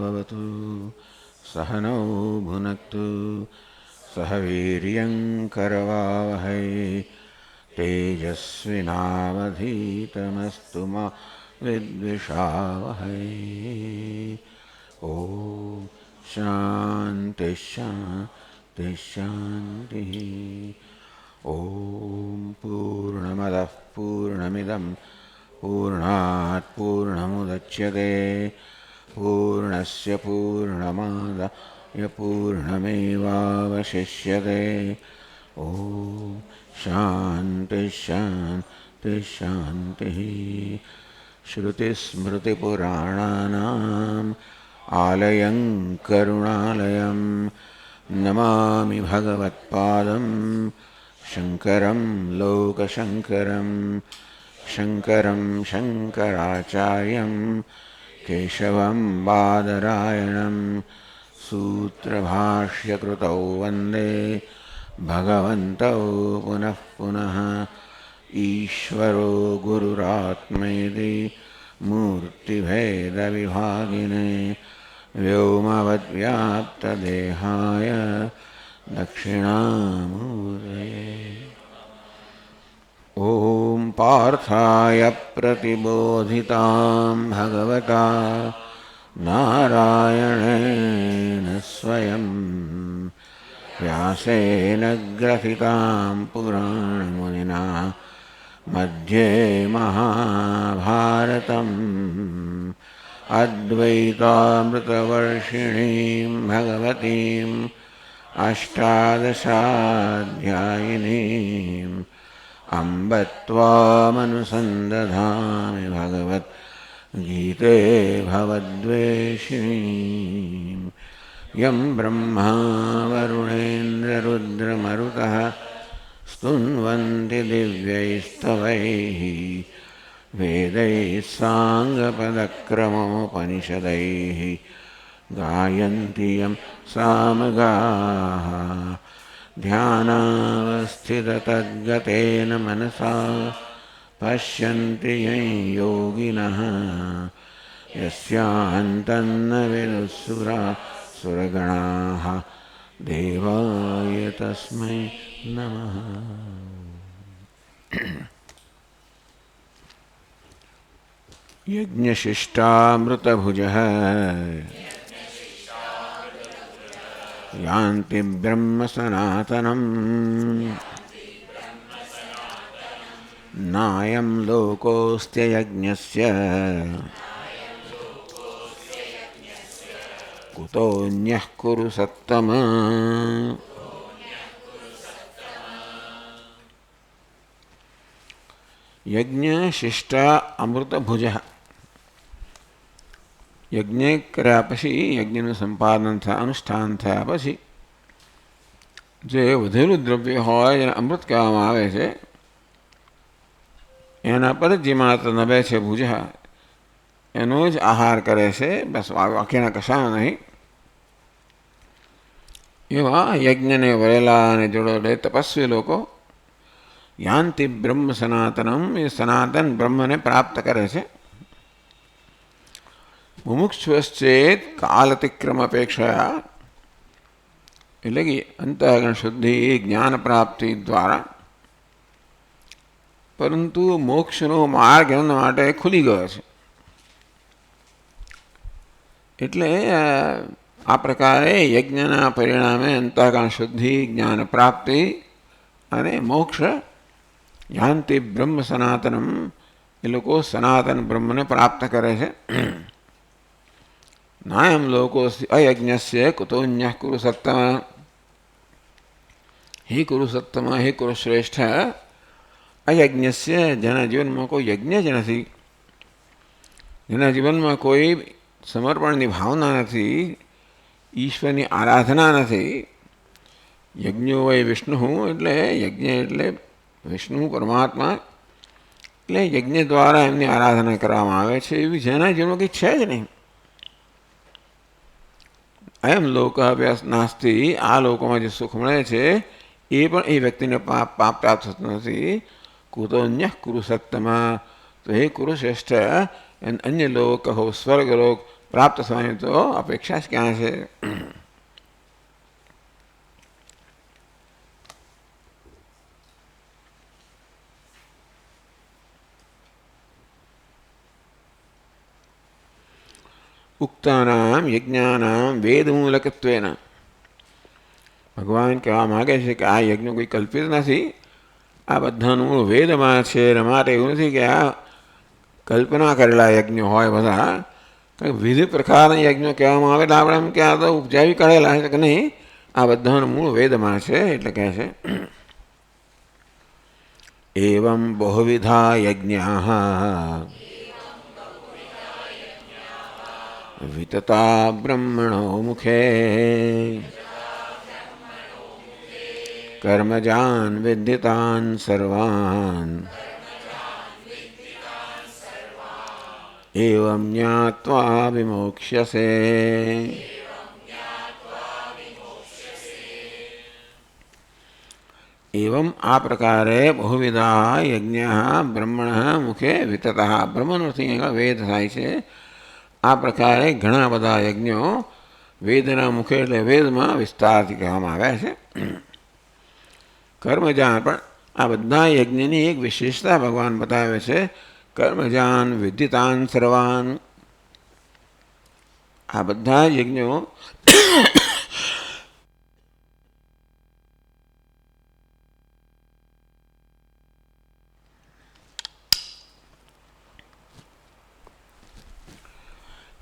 भवतु सहनौ भुनक्तु सह वीर्यं करवावहै तेजस्विनावधीतमस्तु मा विद्विषावहै। ॐ शान्ति शान्ति शान्तिः। ॐ पूर्णमदः पूर्णमिदं पूर्णात् पूर्णमुदच्यते पूर्णस्य पूर्णमादाय पूर्णमेवावशिष्यते। ॐ शान्ति शान्ति शान्तिः। श्रुतिस्मृतिपुराणानाम् आलयं करुणालयं नमामि भगवत्पादं शङ्करं लोकशङ्करं शङ्करं शङ्कराचार्यं केशवं बादरायणं सूत्रभाष्यकृतौ वन्दे भगवन्तौ पुनः पुनः। ईश्वरो गुरुरात्मेति मूर्तिभेदविभागिने व्योमवद्व्याप्तदेहाय दक्षिणामूर्तये। ॐ पार्थाय प्रतिबोधितां भगवता नारायणेन स्वयं व्यासेन ग्रथितां पुराणमुनिना मध्ये महाभारतम् अद्वैतामृतवर्षिणीं भगवतीम् अष्टादशाध्यायिनीम् अम्ब त्वामनुसन्दधामि भगवद्गीते भवद्वेषिणीम्। यं ब्रह्मा वरुणेन्द्ररुद्रमरुतः स्तुन्वन्ति दिव्यैस्तवैः वेदैः साङ्गपदक्रमोपनिषदैः गायन्ति यं सामगाः ध्यानावस्थिततद्गतेन मनसा पश्यन्ति यं योगिनः यस्यान्तन्न विदुःसुरासुरगणाः देवाय तस्मै नमः। यज्ञशिष्टामृतभुजः यान्ति ब्रह्म सनातनम् नायं लोकोऽस्त्ययज्ञस्य कुतोऽन्यः कुरु सत्तम। यज्ञ शिष्ट अमृतभुजः यज्ञ કર્યા પછી યજ્ઞનું સંપાદન થાય અનુષ્ઠાન થયા પછી જે વધેલું દ્રવ્ય હોય જેને અમૃત કહેવામાં આવે છે એના પર જે માત્ર નભે છે ભુજ એનો જ આહાર કરે છે, બસ બાકીના કશા નહીં. એવા યજ્ઞને વરેલા અને જોડે તપસ્વી લોકો યાંતિ બ્રહ્મ સનાતનમ એ સનાતન બ્રહ્મને પ્રાપ્ત કરે છે. મુમુક્ષુશ્ચેત કાલતિક્રમ અપેક્ષયા એટલે કે અંતઃકરણ શુદ્ધિ જ્ઞાન પ્રાપ્તિ દ્વારા, પરંતુ મોક્ષનો માર્ગ એમના માટે ખુલી ગયો છે. એટલે આ પ્રકારે યજ્ઞના પરિણામે અંતઃકરણ શુદ્ધિ જ્ઞાન પ્રાપ્તિ અને મોક્ષ યાંતિ બ્રહ્મ સનાતનમ એ લોકો સનાતન બ્રહ્મને પ્રાપ્ત કરે છે. નાયમ લોકો અયજ્ઞસ્ય કુતોન્યઃ કુરુ સત્તમ. હે કુરુ સત્તમ, હે કુરુ શ્રેષ્ઠ, અયજ્ઞસ્ય જેના જીવનમાં કોઈ યજ્ઞ જ નથી, જેના જીવનમાં કોઈ સમર્પણની ભાવના નથી, ઈશ્વરની આરાધના નથી. યજ્ઞો વય વિષ્ણુ એટલે યજ્ઞ એટલે વિષ્ણુ પરમાત્મા, એટલે યજ્ઞ દ્વારા એમની આરાધના કરવામાં આવે છે. એવી જેના જીવનમાં કંઈ છે જ નહીં. અયમ લોક અભ્યાસ નાસ્તિ, આ લોકોમાં જે સુખ મળે છે એ પણ એ વ્યક્તિને પાપ પ્રાપ્ત થતું નથી. કુતોન્યઃ કુરુ સત્તમા, તો હે કુરુ શ્રેષ્ઠ, અન્ય લોક હો સ્વર્ગલોક પ્રાપ્ત થવાની તો અપેક્ષા જ ક્યાં છે. ઉક્તાનામ યજ્ઞાનામ વેદમૂલકત્વેન, ભગવાન કહેવા માગે છે કે આ યજ્ઞ કોઈ કલ્પિત નથી, આ બધાનું મૂળ વેદમાં છે. માટે એવું નથી કે આ કલ્પના કરેલા યજ્ઞો હોય બધા, વિવિધ પ્રકારના યજ્ઞો કહેવામાં આવે એટલે આપણે એમ કે આ તો ઉપજાવી કરેલા છે કે નહીં, આ બધાનું મૂળ વેદમાં છે. એટલે કહે છે એવં બહુવિધા યજ્ઞાઃ વિતતા બ્રહ્મણો મુખે કર્મજાન વિદ્યતાન સર્વાન એવં જ્ઞાત્વા વિમોક્ષ્યસે. એવં આ પ્રકારે બહુવિધા યજ્ઞ બ્રહ્મણ મુખે વિતતા, બ્રહ્મણથી વેદ થાય છે. આ પ્રકારે ઘણા બધા યજ્ઞો વેદના મુખે એટલે વેદમાં વિસ્તારથી કહેવામાં આવ્યા છે. કર્મજાન, પણ આ બધા યજ્ઞની એક વિશેષતા ભગવાન બતાવે છે. કર્મજાન વિદ્યતાન સર્વાન, આ બધા યજ્ઞો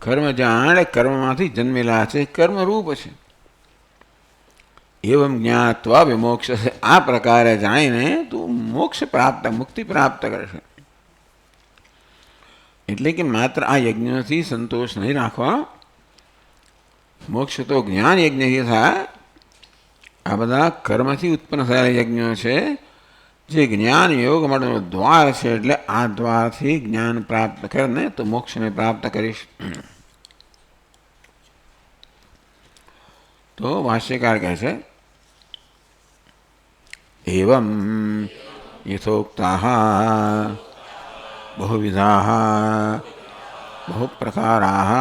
કર્મજાન કર્મમાંથી જન્મેલા છે, કર્મરૂપ છે. એવમ જ્ઞાત્વા વિમોક્ષ, આ પ્રકારે જાણીને તું મોક્ષ પ્રાપ્ત, મુક્તિ પ્રાપ્ત કરશે. એટલે કે માત્ર આ યજ્ઞથી સંતોષ નહીં રાખવા, મોક્ષ તો જ્ઞાન યજ્ઞથી થાય. આ બધા કર્મથી ઉત્પન્ન થયેલા યજ્ઞો છે, જે જ્ઞાન યોગ માટેનો દ્વાર છે. એટલે આ દ્વારથી જ્ઞાન પ્રાપ્ત કરીને તો મોક્ષને પ્રાપ્ત કરીશ. તો ભાષ્યકાર કહે છે એવં યથોક્તાઃ બહુવિધાઃ બહુપ્રકારાઃ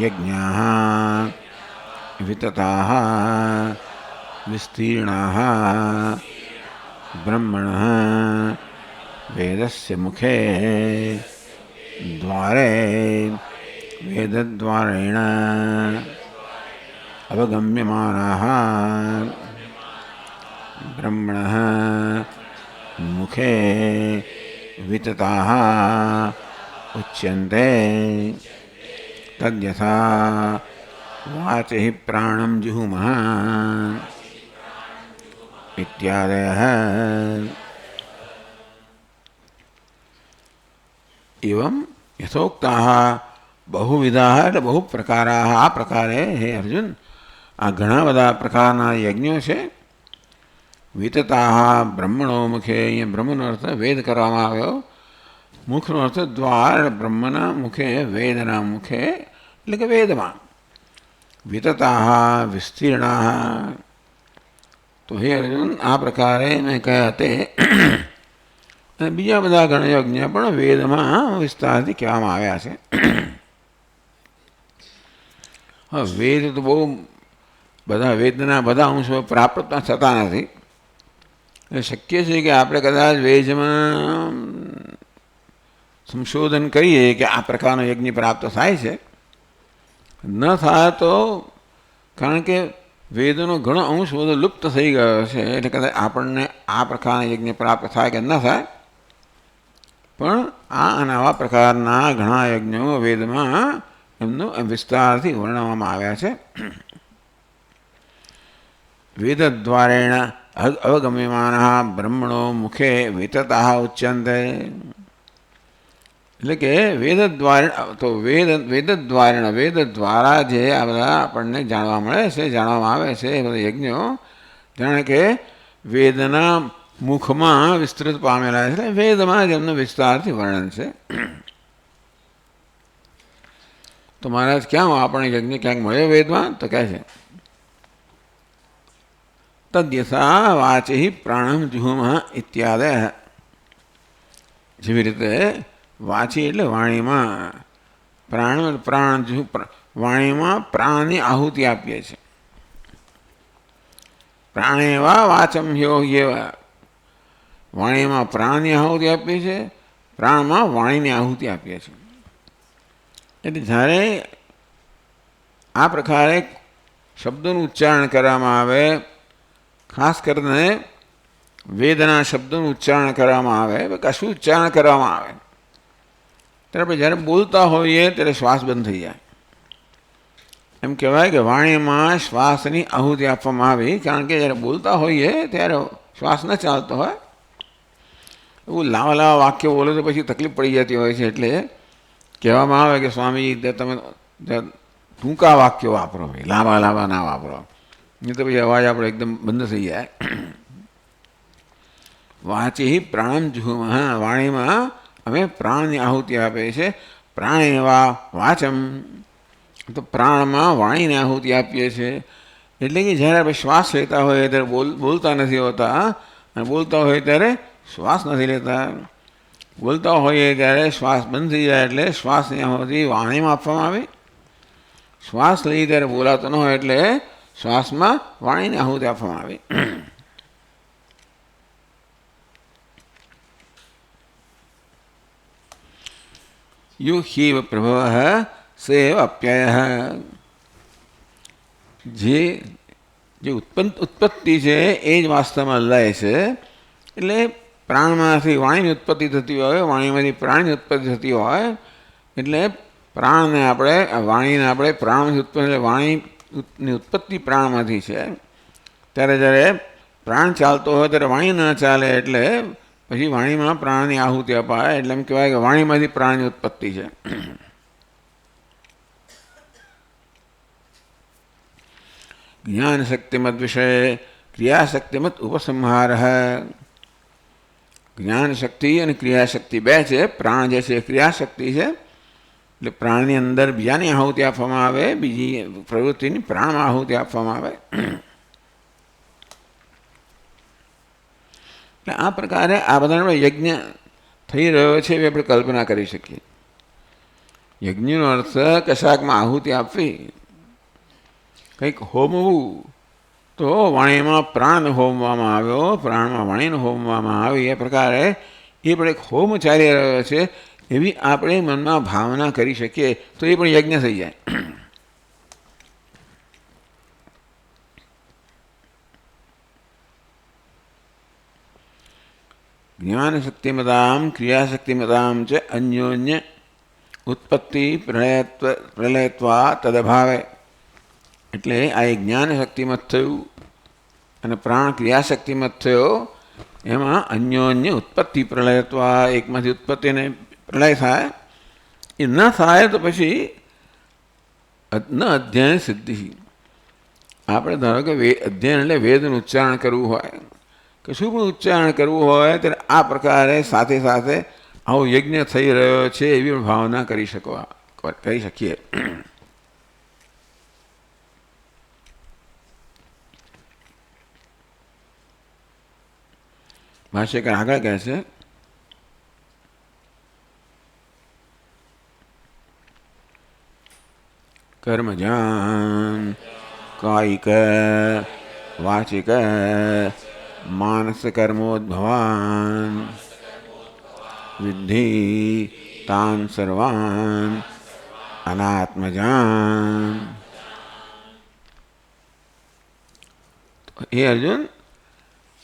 યજ્ઞાઃ વિતતાઃ વિસ્તીર્ણાઃ બ્રહ્મણઃ વેદસ્ય મુખે દ્વારે વેદદ્વારેણ અવગમ્યમાનાઃ બ્રહ્મણઃ મુખે વિતતાઃ ઉચ્યન્તે તદ્યથા વાચિ પ્રાણમ જુહુમઃ ઇત્યાદયઃ. એવં યથોક્તાઃ બહુવિધાઃ એટલે બહુ પ્રકારાઃ, આ પ્રકારે હે અર્જુન આ ઘણા બધા પ્રકારના યજ્ઞો છે. વિતતાઃ બ્રહ્મણો મુખે, અહીંયા બ્રહ્મનો અર્થ વેદ કરવામાં આવ્યો, મુખનો અર્થ દ્વાર, બ્રહ્મના મુખે વેદના મુખે એટલે કે વેદમાં. વિતતાઃ વિસ્તીર્ણાઃ, તો હે અર્જુન આ પ્રકારે મેં કહ્યા તે અને બીજા બધા ઘણા યજ્ઞ પણ વેદમાં વિસ્તારથી કહેવામાં આવ્યા છે. હા, વેદ તો બહુ બધા વેદના બધા અંશો પ્રાપ્ત થતા નથી. એટલે શક્ય છે કે આપણે કદાચ વેદમાં સંશોધન કરીએ કે આ પ્રકારનો યજ્ઞ પ્રાપ્ત થાય છે. ન થાય તો કારણ કે વેદનો ઘણો અંશ બધો લુપ્ત થઈ ગયો છે, એટલે કદાચ આપણને આ પ્રકારના યજ્ઞ પ્રાપ્ત થાય કે ન થાય, પણ આ અને આવા પ્રકારના ઘણા યજ્ઞો વેદમાં એમનું વિસ્તારથી વર્ણવવામાં આવ્યા છે. વેદદ્વારેણ અવગમ્યમાનઃ બ્રહ્મણો મુખે વિતતાઃ ઉચ્યન્તે, એટલે કે વેદદ્વારેણ, તો વેદ દ્વારા જે આ બધા આપણને જાણવા મળે છે, જાણવામાં આવે છે એ બધા યજ્ઞો જાણે કે વેદના મુખમાં વિસ્તૃત પામેલા છે, વેદમાં જ એમનું વિસ્તારથી વર્ણન છે. તો મહારાજ ક્યાં આપણે યજ્ઞ ક્યાંક મળ્યો વેદમાં? તો કહે છે તદ્યથા વાચિ પ્રાણમ જુહુમઃ ઇત્યાદયઃ. જેવી રીતે વાચી એટલે વાણીમાં, પ્રાણ વાણીમાં પ્રાણની આહુતિ આપીએ છીએ. પ્રાણેવા વાચમ હ્યોહ્યેવા, વાણીમાં પ્રાણની આહુતિ આપીએ છીએ, પ્રાણમાં વાણીની આહુતિ આપીએ છીએ. એટલે જ્યારે આ પ્રકારે શબ્દોનું ઉચ્ચારણ કરવામાં આવે, ખાસ કરીને વેદના શબ્દોનું ઉચ્ચારણ કરવામાં આવે, કશું ઉચ્ચારણ કરવામાં આવે ત્યારે આપણે જ્યારે બોલતા હોઈએ ત્યારે શ્વાસ બંધ થઈ જાય. એમ કહેવાય કે વાણીમાં શ્વાસની આહુતિ આપવામાં આવી, કારણ કે જ્યારે બોલતા હોઈએ ત્યારે શ્વાસ ન ચાલતો હોય, એવું લાવા લાવા વાક્ય બોલે તો પછી તકલીફ પડી જતી હોય છે. એટલે કહેવામાં આવે કે સ્વામીજી તમે ટૂંકા વાક્યો વાપરો, ભાઈ લાંબા લાંબા ના વાપરો, નહીં તો પછી અવાજ આપણો એકદમ બંધ થઈ જાય. વાચી પ્રાણમ જુહુમઃ, વાણીમાં અમે પ્રાણની આહુતિ આપે છે. પ્રાણ એવા વાચમ, તો પ્રાણમાં વાણીની આહુતિ આપીએ છીએ. એટલે કે જ્યારે આપણે શ્વાસ લેતા હોઈએ ત્યારે બોલતા નથી હોતા, અને બોલતા હોઈએ ત્યારે શ્વાસ નથી લેતા. બોલતા હોઈએ ત્યારે શ્વાસ બંધ થઈ જાય, એટલે શ્વાસની આહુતિ વાણીમાં આપવામાં આવે. શ્વાસ લઈએ ત્યારે બોલાતો ન હોય, એટલે શ્વાસમાં વાણીની આહુતિ આપવામાં આવે. યો હિવ પ્રભવ સેવ અપ્યય, જે ઉત્પત્તિ છે એ જ વાસ્તવમાં લય છે. એટલે પ્રાણમાંથી વાણીની ઉત્પત્તિ થતી હોય, વાણીમાંથી પ્રાણની ઉત્પત્તિ થતી હોય, એટલે પ્રાણને આપણે વાણીને આપણે પ્રાણમાંથી ઉત્પત્તિ, એટલે વાણીની ઉત્પત્તિ પ્રાણમાંથી છે. ત્યારે જ્યારે પ્રાણ ચાલતો હોય ત્યારે વાણી ન ચાલે, એટલે પછી વાણીમાં પ્રાણની આહુતિ અપાય. એટલે એમ કહેવાય કે વાણીમાંથી પ્રાણની ઉત્પત્તિ છે. જ્ઞાન શક્તિમત વિષય ક્રિયાશક્તિમત ઉપસંહાર. જ્ઞાન શક્તિ અને ક્રિયાશક્તિ બે છે. પ્રાણ જે છે એ ક્રિયાશક્તિ છે, એટલે પ્રાણની અંદર બીજાની આહુતિ આપવામાં આવે, બીજી પ્રવૃત્તિની પ્રાણમાં આહુતિ આપવામાં આવે. એટલે આ પ્રકારે આ બધાનો યજ્ઞ થઈ રહ્યો છે એવી આપણે કલ્પના કરી શકીએ. યજ્ઞનો અર્થ કશાકમાં આહુતિ આપવી, કંઈક હોમવું. તો વાણીમાં પ્રાણ હોમવામાં આવ્યો, પ્રાણમાં વાણીને હોમવામાં આવી, એ પ્રકારે એ પણ એક હોમ ચાલી રહ્યો છે એવી આપણે મનમાં ભાવના કરી શકીએ, તો એ પણ યજ્ઞ થઈ જાય. જ્ઞાન શક્તિમતામ ક્રિયાશક્તિમતામ ચ અન્યોન્ય ઉત્પત્તિ પ્રલયત્વા તદભાવે. એટલે આ એક જ્ઞાન શક્તિમત થયું અને પ્રાણ ક્રિયાશક્તિમત થયો, એમાં અન્યોન્ય ઉત્પત્તિ પ્રલયત્વા, એકમાંથી ઉત્પત્તિ અને પ્રલય થાય. એ ન થાય તો પછી ન અધ્યયન સિદ્ધિ. આપણે ધારો કે અધ્યયન એટલે વેદનું ઉચ્ચારણ કરવું હોય, કે શું પણ ઉચ્ચારણ કરવું હોય, ત્યારે આ પ્રકારે સાથે સાથે આવો યજ્ઞ થઈ રહ્યો છે એવી ભાવના કરી શકીએ. ભાષ્યકાર આગળ કહે છે, કર્મજાન કાયિક વાચિક માનસ કર્મોદ્ભવાન વિદ્ધિ તાન સર્વાન અનાત્મજાન. હે અર્જુન,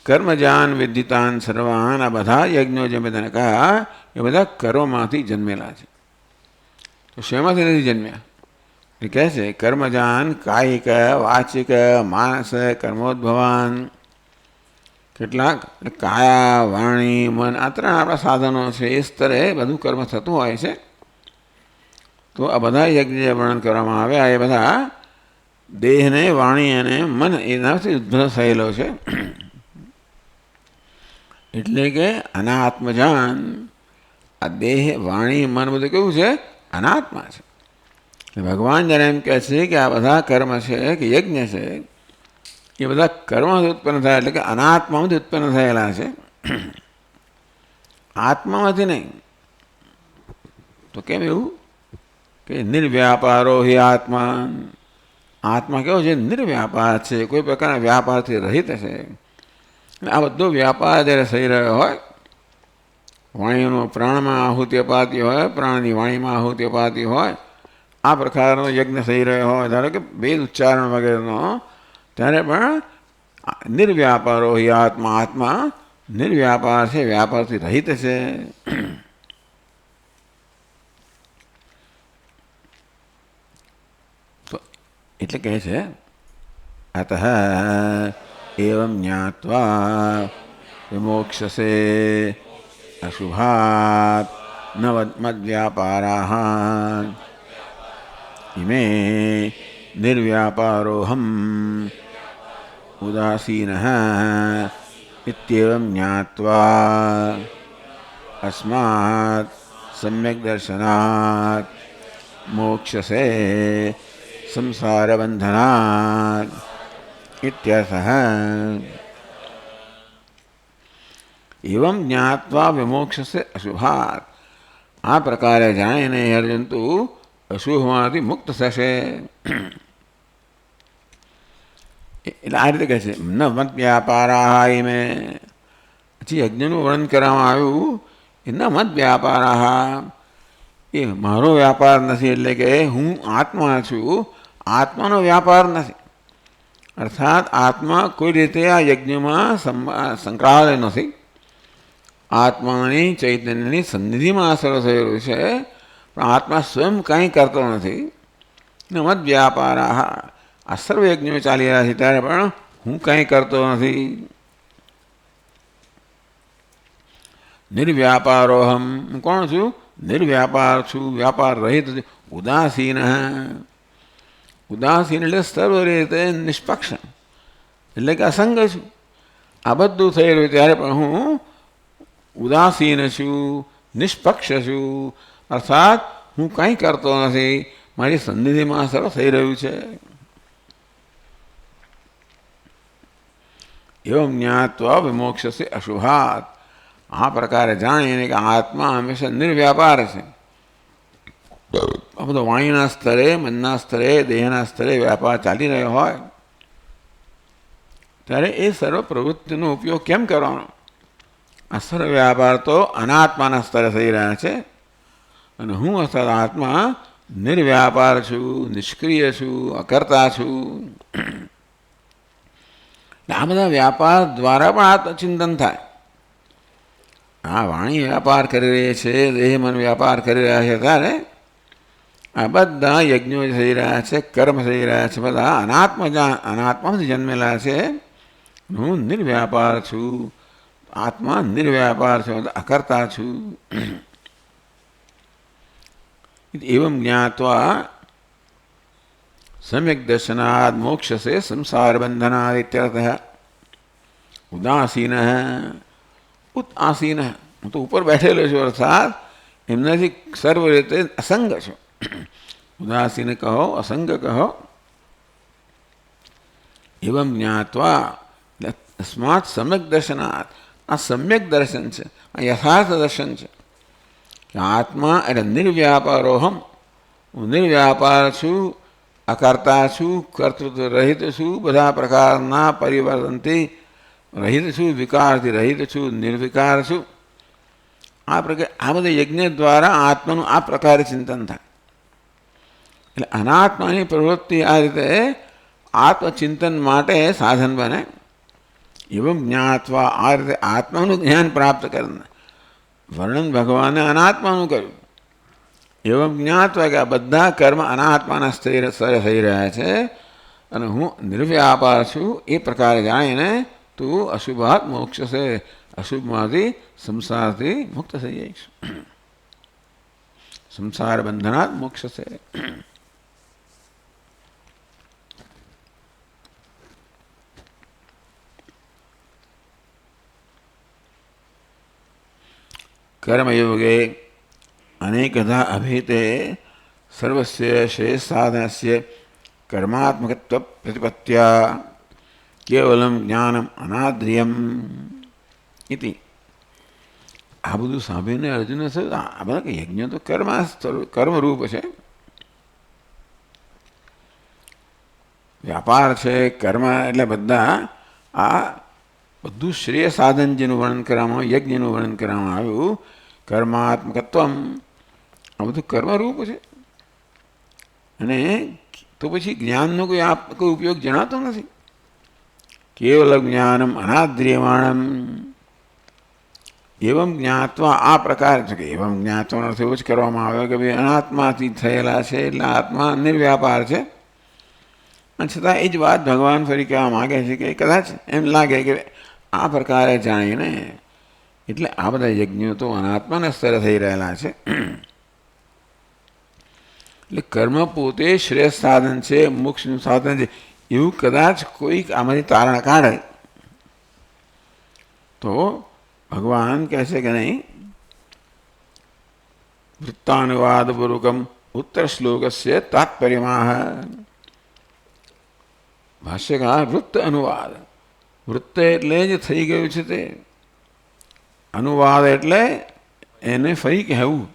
કર્મજાન વિદ્ધિતાન સર્વાન, આ બધા યજ્ઞો જે મેં તને કહ્યા એ બધા કર્મમાંથી જન્મેલા છે. તો શેમાંથી નથી જન્મ્યા? એ કહે છે કર્મજાન કાયિક વાચિક માનસ કર્મોદ્ભવાન. કેટલાક કાયા વાણી મન, આ ત્રણ આપણા સાધનો છે, એ સ્તરે બધું કર્મ થતું હોય છે. તો આ બધા યજ્ઞ જે વર્ણન કરવામાં આવ્યા એ બધા દેહને વાણી અને મન એનાથી ઉદ્ભવ થયેલો છે. એટલે કે અનાત્મજાન, આ દેહ વાણી મન બધું કેવું છે? અનાત્મા છે. ભગવાન જ્યારે એમ કહે છે કે આ બધા કર્મ છે કે યજ્ઞ છે એ બધા કર્મથી ઉત્પન્ન થયા, એટલે કે અનાત્મામાંથી ઉત્પન્ન થયેલા છે, આત્મામાંથી નહીં. તો કેમ એવું? કે નિર્વ્યાપારો હિ આત્મા. આત્મા કેવો છે? નિર્વ્યાપાર છે, કોઈ પ્રકારના વ્યાપારથી રહિત છે. આ બધો વ્યાપાર જ્યારે થઈ રહ્યો હોય, વાણીનો પ્રાણમાં આહુતિ અપાતી હોય, પ્રાણની વાણીમાં આહુતિ અપાતી હોય, આ પ્રકારનો યજ્ઞ થઈ રહ્યો હોય, ધારો કે વેદ ઉચ્ચારણ વગેરેનો, ત્યારે પણ નિર્વ્યાપારો હિ આત્મા. આત્મા નિર્વ્યાપાર છે, વ્યાપારથી રહિત છે. એટલે કહે છે અતઃ એવં જ્ઞાત્વા વિમોક્ષસે અશુભાત ન મદ્વ્યાપારાઃ ઇમે નિર્વ્યાપારોહમ ઉદાસીનઃ ઇત્યેવં જ્ઞાત્વા અસ્માत् સમ્યક્ દર્શનાत् મોક્ષસે સંસાર બંધનાत् ઇત્યર્થઃ. એવં જ્ઞાત્વા વિમોક્ષસે અશુભાત. આ પ્રકારે જાણીને અર્જુન તું અશુભમાંથી મુક્ત થશે. એટલે આ રીતે કહે છે ન મત વ્યાપારા ઇમે. પછી યજ્ઞનું વર્ણન કરવામાં આવ્યું એ ન મત વ્યાપારા, એ મારો વ્યાપાર નથી. એટલે કે હું આત્મા છું, આત્માનો વ્યાપાર નથી. અર્થાત આત્મા કોઈ રીતે આ યજ્ઞમાં સંકળાયેલો નથી. આત્માની ચૈતન્યની સન્નિધિમાં અસર થયેલું છે, પણ આત્મા સ્વયં કંઈ કરતો નથી. ન મત વ્યાપારા. આ સર્વ યજ્ઞો ચાલી રહ્યા છે ત્યારે પણ હું કંઈ કરતો નથી. નિર્વ્યાપારોહમ. હું કોણ છું? નિર્વ્યાપાર છું, વ્યાપાર રહિત છું. ઉદાસીન. ઉદાસીન એટલે સર્વ રીતે નિષ્પક્ષ, એટલે કે અસંગ છું. આ બધું થઈ રહ્યું ત્યારે પણ હું ઉદાસીન છું, નિષ્પક્ષ છું. અર્થાત હું કંઈ કરતો નથી, મારી સન્નિધિમાં સર્વ થઈ રહ્યું છે. એવં જ્ઞાત્વા વિમોક્ષસે અશુભાત. આ પ્રકારે જાણીને કે આત્મા હંમેશા નિર્વ્યાપાર છે. આ બધો વાણીના સ્તરે, મનના સ્તરે, દેહના સ્તરે વ્યાપાર ચાલી રહ્યો હોય ત્યારે એ સર્વ પ્રવૃત્તિનો ઉપયોગ કેમ કરવાનો? આ સર્વ વ્યાપાર તો અનાત્માના સ્તરે થઈ રહ્યા છે, અને હું અર્થાત આત્મા નિર્વ્યાપાર છું, નિષ્ક્રિય છું, અકર્તા છું. આ બધા વ્યાપાર દ્વારા પણ આત્મચિંતન થાય. આ વાણી વ્યાપાર કરી રહી છે, દેહ મન વ્યાપાર કરી રહ્યા છે, ત્યારે આ બધા યજ્ઞો થઈ રહ્યા છે, કર્મ થઈ રહ્યા છે, બધા અનાત્મામાંથી જન્મેલા છે. હું નિર્વ્યાપાર છું, આત્મા નિર્વ્યાપાર છે, અકર્તા છું. એવં જ્ઞાત્વા સમ્યક દર્શનાદ મોક્ષસે સંસાર બંધનાદ ઇત્યર્થઃ. ઉદાસીન. ઉદાસીન, હું તો ઉપર બેઠેલો છું, અર્થાત એમનાથી સર્વ રીતે અસંગ છું. ઉદાસીન કહો, અસંગ કહો. એવં જ્ઞાત્વા અસ્માત સમ્યક દર્શનાત. આ સમ્યક દર્શન છે, આ યથાર્થ દર્શન છે કે આત્મા એટલે નિર્વ્યાપારોહમ. હું નિર્વ્યાપાર છું, અકર્તા છું, કર્તૃત્વ રહિત છું, બધા પ્રકારના પરિવર્તનથી રહિત છું, વિકારથી રહિત છું, નિર્વિકાર છું. આ પ્રકારે આ બધા યજ્ઞ દ્વારા આત્માનું આ પ્રકારે ચિંતન થાય. એટલે અનાત્માની પ્રવૃત્તિ આ રીતે આત્મચિંતન માટે સાધન બને. એવં જ્ઞાત્વા. આ રીતે આત્માનું જ્ઞાન પ્રાપ્ત કરવું. વર્ણન ભગવાને અનાત્માનું કર્યું. એવં જ્ઞાત્વા કે આ બધા કર્મ અનાત્માના સ્તરે થઈ રહ્યા છે, અને હું નિર્વ્યાપાર છું. એ પ્રકારે જાણીને તું અશુભાત મોક્ષસે. અશુભમાંથી, સંસારથી મુક્ત થઈ જઈશ. સંસાર બંધનાત મોક્ષસે. કર્મયોગે અનેકધા અભીતે સર્વસ્ય શ્રેષ્ઠ સાધનસ્ય કર્માત્મકત્વ પ્રતિપત્યા કેવલમ જ્ઞાનમ અનાદ્રિયમ ઇતિ. આ બધું સાંભળીને અર્જુન આ બધા યજ્ઞ તો કર્મરૂપ છે. વ્યાપાર છે, કર્મ, એટલે બધા આ બધું શ્રેય સાધન જેનું વર્ણન કરવામાં આવ્યું, યજ્ઞનું વર્ણન કરવામાં આવ્યું, કર્માત્મકત્વમ, આ બધું કર્મરૂપ છે. અને તો પછી જ્ઞાનનો કોઈ ઉપયોગ જણાતો નથી. કેવલ જ્ઞાનમ અનાદ્રિયમાણમ એવમ જ્ઞાત્વા, આ પ્રકાર છે કે એવમ જ્ઞાત્વાનો અર્થ એવો જ કરવામાં આવ્યો કે ભાઈ અનાત્માથી થયેલા છે એટલે આત્મા નિર્વ્યાપાર છે. અને છતાં એ જ વાત ભગવાન ફરી કહેવા માગે છે કે કદાચ એમ લાગે કે આ પ્રકારે જાણીને એટલે આ બધા યજ્ઞો તો અનાત્માના સ્તરે થઈ રહેલા છે. એટલે કર્મ પોતે શ્રેષ્ઠ સાધન છે, મોક્ષનું સાધન છે, એવું કદાચ કોઈક આમાંથી તારણ કાઢે તો ભગવાન કહે છે કે નહીં. વૃત્તાનુવાદપૂર્વકમ ઉત્તર શ્લોકસ્ય તાત્પર્યમાહ. ભાષ્યકાર વૃત્ત અનુવાદ, વૃત્ત એટલે જે થઈ ગયું છે તે, અનુવાદ એટલે એને ફરી કહેવું,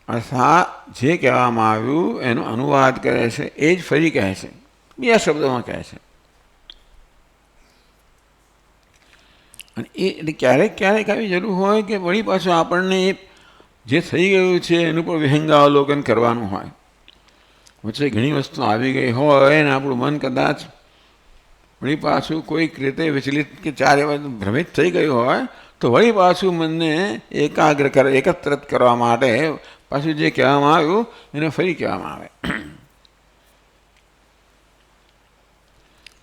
અર્થાત જે કહેવામાં આવ્યું એનો અનુવાદ કરે છે એ જ ફરી કહે છે, બીજા શબ્દોમાં કહે છે. અને એ એટલે ક્યારેક ક્યારેક આવી જરૂર હોય કે વળી પાછું આપણને જે થઈ ગયું છે એનું પણ વિહંગાવલોકન કરવાનું હોય. વચ્ચે ઘણી વસ્તુ આવી ગઈ હોય ને આપણું મન કદાચ વળી પાછું કોઈક રીતે વિચલિત કે ચારે બાજુ ભ્રમિત થઈ ગયું હોય તો વળી પાછું મનને એકત્રિત કરવા માટે પાછું જે કહેવામાં આવ્યું એને ફરી કહેવામાં આવે.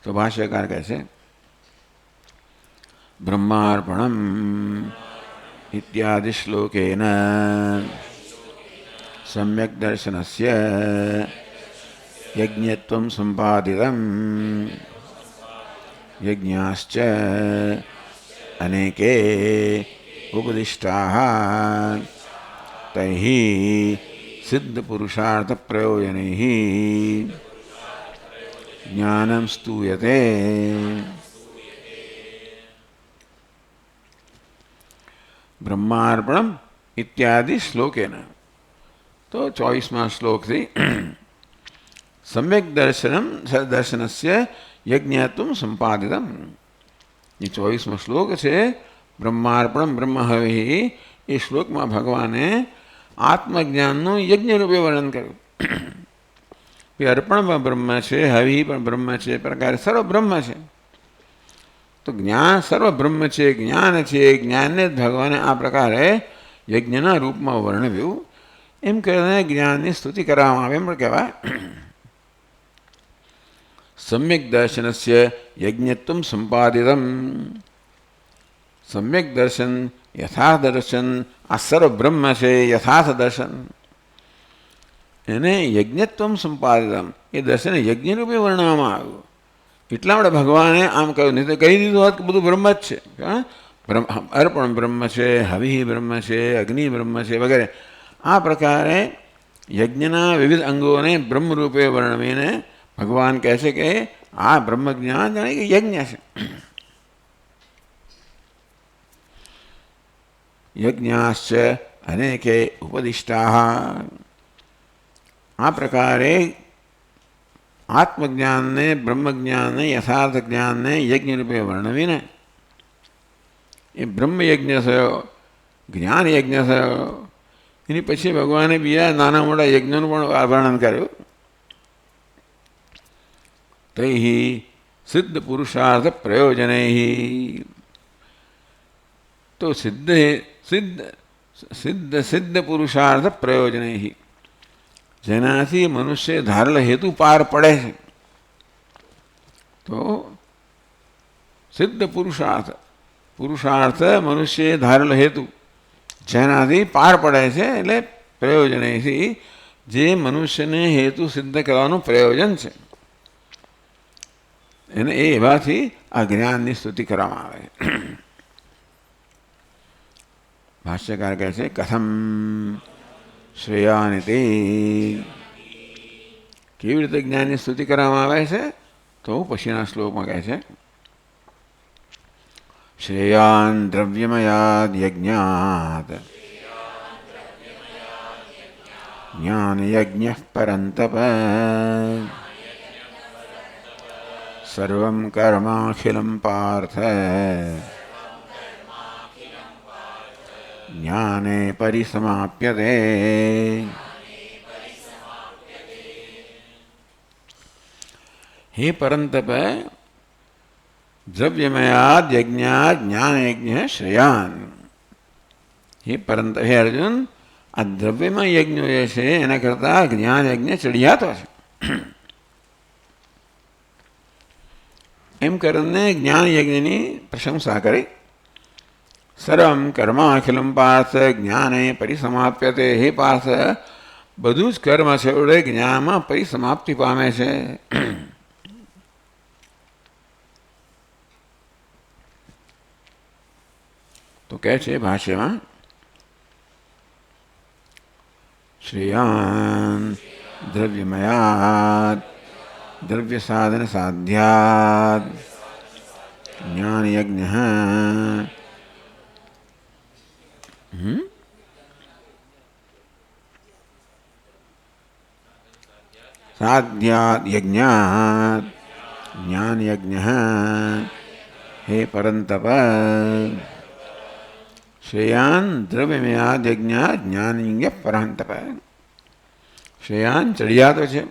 તો ભાષ્યકાર કહે છે બ્રહ્માર્પણમ ઇત્યાદિ શ્લોકેન સમ્યક દર્શનસ્ય યજ્ઞત્વમ સંપાદિતમ યજ્ઞાશ્ચ અનેકે ઉપદિષ્ટાઃ તૈઃ સિદ્ધ પુરુષાર્થ પ્રયોજનૈઃ જ્ઞાનમ સ્તુયતે. બ્રહ્માર્પણમ ઇત્યાદિ શ્લોકેન, તો 24મા શ્લોકથી સમ્યક દર્શનસ્ય યજ્ઞત્વમ સંપાદિતમ, એ 24મો શ્લોક છે. બ્રહ્માર્પણમ બ્રહ્મહવિ, એ શ્લોકમાં ભગવાને આત્મજ્ઞાનનું યજ્ઞ રૂપે વર્ણન કર્યું. અર્પણ પણ બ્રહ્મ છે, હવિ પણ બ્રહ્મ છે, પ્રકારે સર્વ બ્રહ્મ છે. તો જ્ઞાન સર્વ બ્રહ્મ છે, જ્ઞાન છે, જ્ઞાનને જ ભગવાને આ પ્રકારે યજ્ઞના રૂપમાં વર્ણવ્યું. એમ કહીને જ્ઞાનની સ્તુતિ કરવામાં આવે એમ પણ કહેવાય. સમ્યક દર્શનસ્ય યજ્ઞત્વમ સંપાદિતમ, સમ્યક દર્શન, યથાર્થ દર્શન, આ સર્વ બ્રહ્મ છે, યથાર્થ દર્શન, એને યજ્ઞત્વમ સંપાદિતમ, એ દર્શન યજ્ઞ રૂપે વર્ણવવામાં આવ્યું. એટલા માટે ભગવાને આમ કહ્યું, નહીં તો કહી દીધું હોત કે બધું બ્રહ્મ જ છે. અર્પણ બ્રહ્મ છે, હવિ બ્રહ્મ છે, અગ્નિ બ્રહ્મ છે વગેરે. આ પ્રકારે યજ્ઞના વિવિધ અંગોને બ્રહ્મ રૂપે વર્ણવીને ભગવાન કહે છે કે આ બ્રહ્મ જ્ઞાન જાણે કે યજ્ઞ છે. યજ્ઞાશ્ચ અનેકે ઉપદિષ્ટાઃ, આ પ્રકારે આત્મજ્ઞાનને, બ્રહ્મજ્ઞાનને, યથાર્થ જ્ઞાનને યજ્ઞ રૂપે વર્ણવીને એ બ્રહ્મયજ્ઞ થયો, જ્ઞાન યજ્ઞ થયો. એની પછી ભગવાને બીજા નાના મોટા યજ્ઞોનું પણ વર્ણન કર્યું. તૈઃ સિદ્ધ પુરુષાર્થ પ્રયોજનૈઃ, તો સિદ્ધ પુરુષાર્થ પ્રયોજનૈઃ, જેનાથી મનુષ્ય ધારેલ હેતુ પાર પડે છે. તો સિદ્ધ પુરુષાર્થ મનુષ્ય ધારેલ હેતુ જેનાથી પાર પડે છે, એટલે પ્રયોજનથી જે મનુષ્યને હેતુ સિદ્ધ કરવાનું પ્રયોજન છે એને એ એવાથી આ જ્ઞાનની સ્તુતિ કરવામાં આવે. ભાષ્યકાર કહે છે કથમ શ્રેયાનિતિ, કેવી રીતે જ્ઞાનની સ્તુતિ કરવામાં આવે છે તો પછીના શ્લોકમાં કહે છે શ્રેયાન દ્રવ્યમયાદ યજ્ઞાત જ્ઞાન યજ્ઞ પરંતપ સર્વં કર્માખિલં પાર્થ જ્ઞાને પરિસમાપ્યતે. હે પરંતપ, દ્રવ્યમયાદ યજ્ઞાદ જ્ઞાન યજ્ઞ શ્રેયાન. હે પરંત, હે અર્જુન, આ દ્રવ્યમય યજ્ઞો જે છે એના કરતાં જ્ઞાન યજ્ઞ ચડિયાતો છે. એમ કરીને જ્ઞાન યજ્ઞની પ્રશંસા કરી. સર્વં કર્માખિલં પાર્થ જ્ઞાને પરિસમાપ્યતે. હે પાર્થ, બધું જ કર્મ છેવડે જ્ઞાનમાં પરિસમાપ્તિ પામે છે. તો કહે છે ભાષ્યમાં, શ્રેયાન દ્રવ્યમયાદ દ્રવ્ય સાધન સાધ્યાદ જ્ઞાન યજ્ઞ સાધ્યાદ યજ્ઞાત જ્ઞાન યજ્ઞ. હે પરંતપ, શ્રેયાન દ્રવ્યમયાદ યજ્ઞાત જ્ઞાન યજ્ઞ પરંતપ. શ્રેયાન ચડિયાતો છે.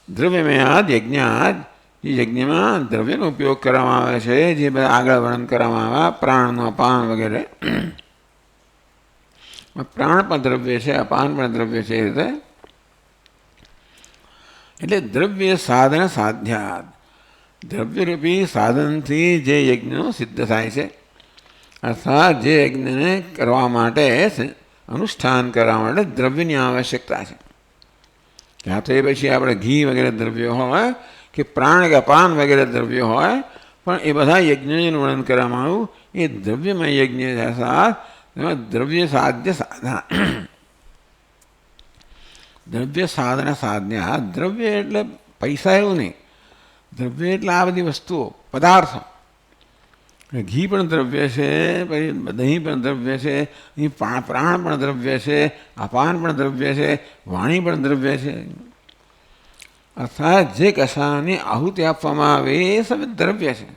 દ્રવ્યમયાદ યજ્ઞાત, જે યજ્ઞમાં દ્રવ્યનો ઉપયોગ કરવામાં આવે છે, જે બધા આગળ વર્ણન કરવામાં આવ્યા, પ્રાણનું અપાન વગેરે. પ્રાણ પણ દ્રવ્ય છે, અપાન પણ દ્રવ્ય છે. એ રીતે એટલે દ્રવ્ય સાધન સાધ્યાત, દ્રવ્યરૂપી સાધનથી જે યજ્ઞ સિદ્ધ થાય છે, અર્થાત જે યજ્ઞને કરવા માટે, અનુષ્ઠાન કરવા માટે દ્રવ્યની આવશ્યકતા છે. ત્યાં તો એ પછી આપણે ઘી વગેરે દ્રવ્યો હોય કે પ્રાણ કે અપાન વગેરે દ્રવ્યો હોય, પણ એ બધા યજ્ઞોનું વર્ણન કરવામાં આવ્યું. એ દ્રવ્યમય યજ્ઞ અર્થાત એમાં દ્રવ્ય સાધ્ય સાધના, દ્રવ્ય સાધના સાધના. દ્રવ્ય એટલે પૈસા એવું નહીં, દ્રવ્ય એટલે આ બધી વસ્તુઓ, પદાર્થો. ઘી પણ દ્રવ્ય છે, પછી દહીં પણ દ્રવ્ય છે, અહીં પ્રાણ પણ દ્રવ્ય છે, અપાન પણ દ્રવ્ય છે, વાણી પણ દ્રવ્ય છે. અર્થાત જે કશાની આહુતિ આપવામાં આવે એ સબ દ્રવ્ય છે.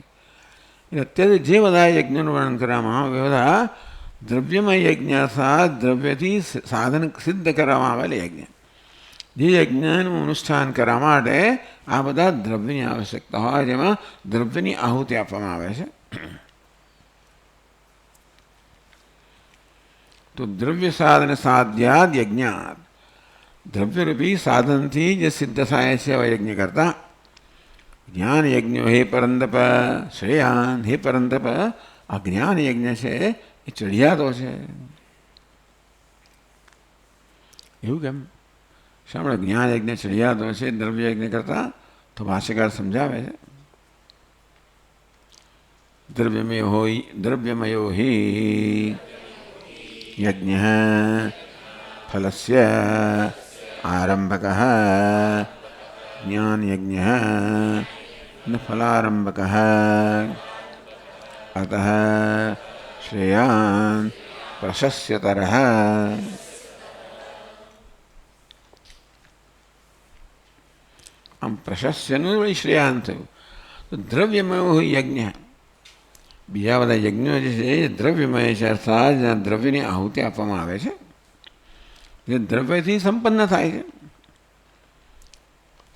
એટલે અત્યારે જે બધા યજ્ઞનું વર્ણન કરવામાં આવે એ બધા દ્રવ્યમય યજ્ઞ, અર્થાત દ્રવ્યથી સાધન સિદ્ધ કરવામાં આવેલ યજ્ઞ. જે યજ્ઞનું અનુષ્ઠાન કરવા માટે આ બધા દ્રવ્યની આવશ્યકતા હોય, જેમાં દ્રવ્યની આહુતિ આપવામાં આવે છે. તો દ્રવ્ય સાધન સાધ્યાદ યજ્ઞાત, દ્રવ્યરૂપી સાધનથી જે સિદ્ધ થાય છે એવા યજ્ઞ કરતા જ્ઞાન યજ્ઞો. હે પરંતપ, શ્રેયાન, હે પરંતપ, આ જ્ઞાન યજ્ઞ છે એ ચડિયાતો છે. એવું કેમ? શામળે જ્ઞાન યજ્ઞ ચડિયાતો છે દ્રવ્ય યજ્ઞ કરતા? તો ભાષ્યકાર સમજાવે છે, દ્રવ્યમયો હિ યજ્ઞ ફલસ્ય આરંભક જ્ઞાન યજ્ઞ ન ફલારંભક અતઃ શ્રેયાન પ્રશસ્યતર. આમ પ્રશસ્યનું વળી શ્રેયાન થયું. તો દ્રવ્યમય યજ્ઞ, બીજા બધા યજ્ઞો જે છે એ દ્રવ્યમય છે, અર્થાત દ્રવ્યની આહુતિ આપવામાં આવે છે, જે દ્રવ્યથી સંપન્ન થાય છે.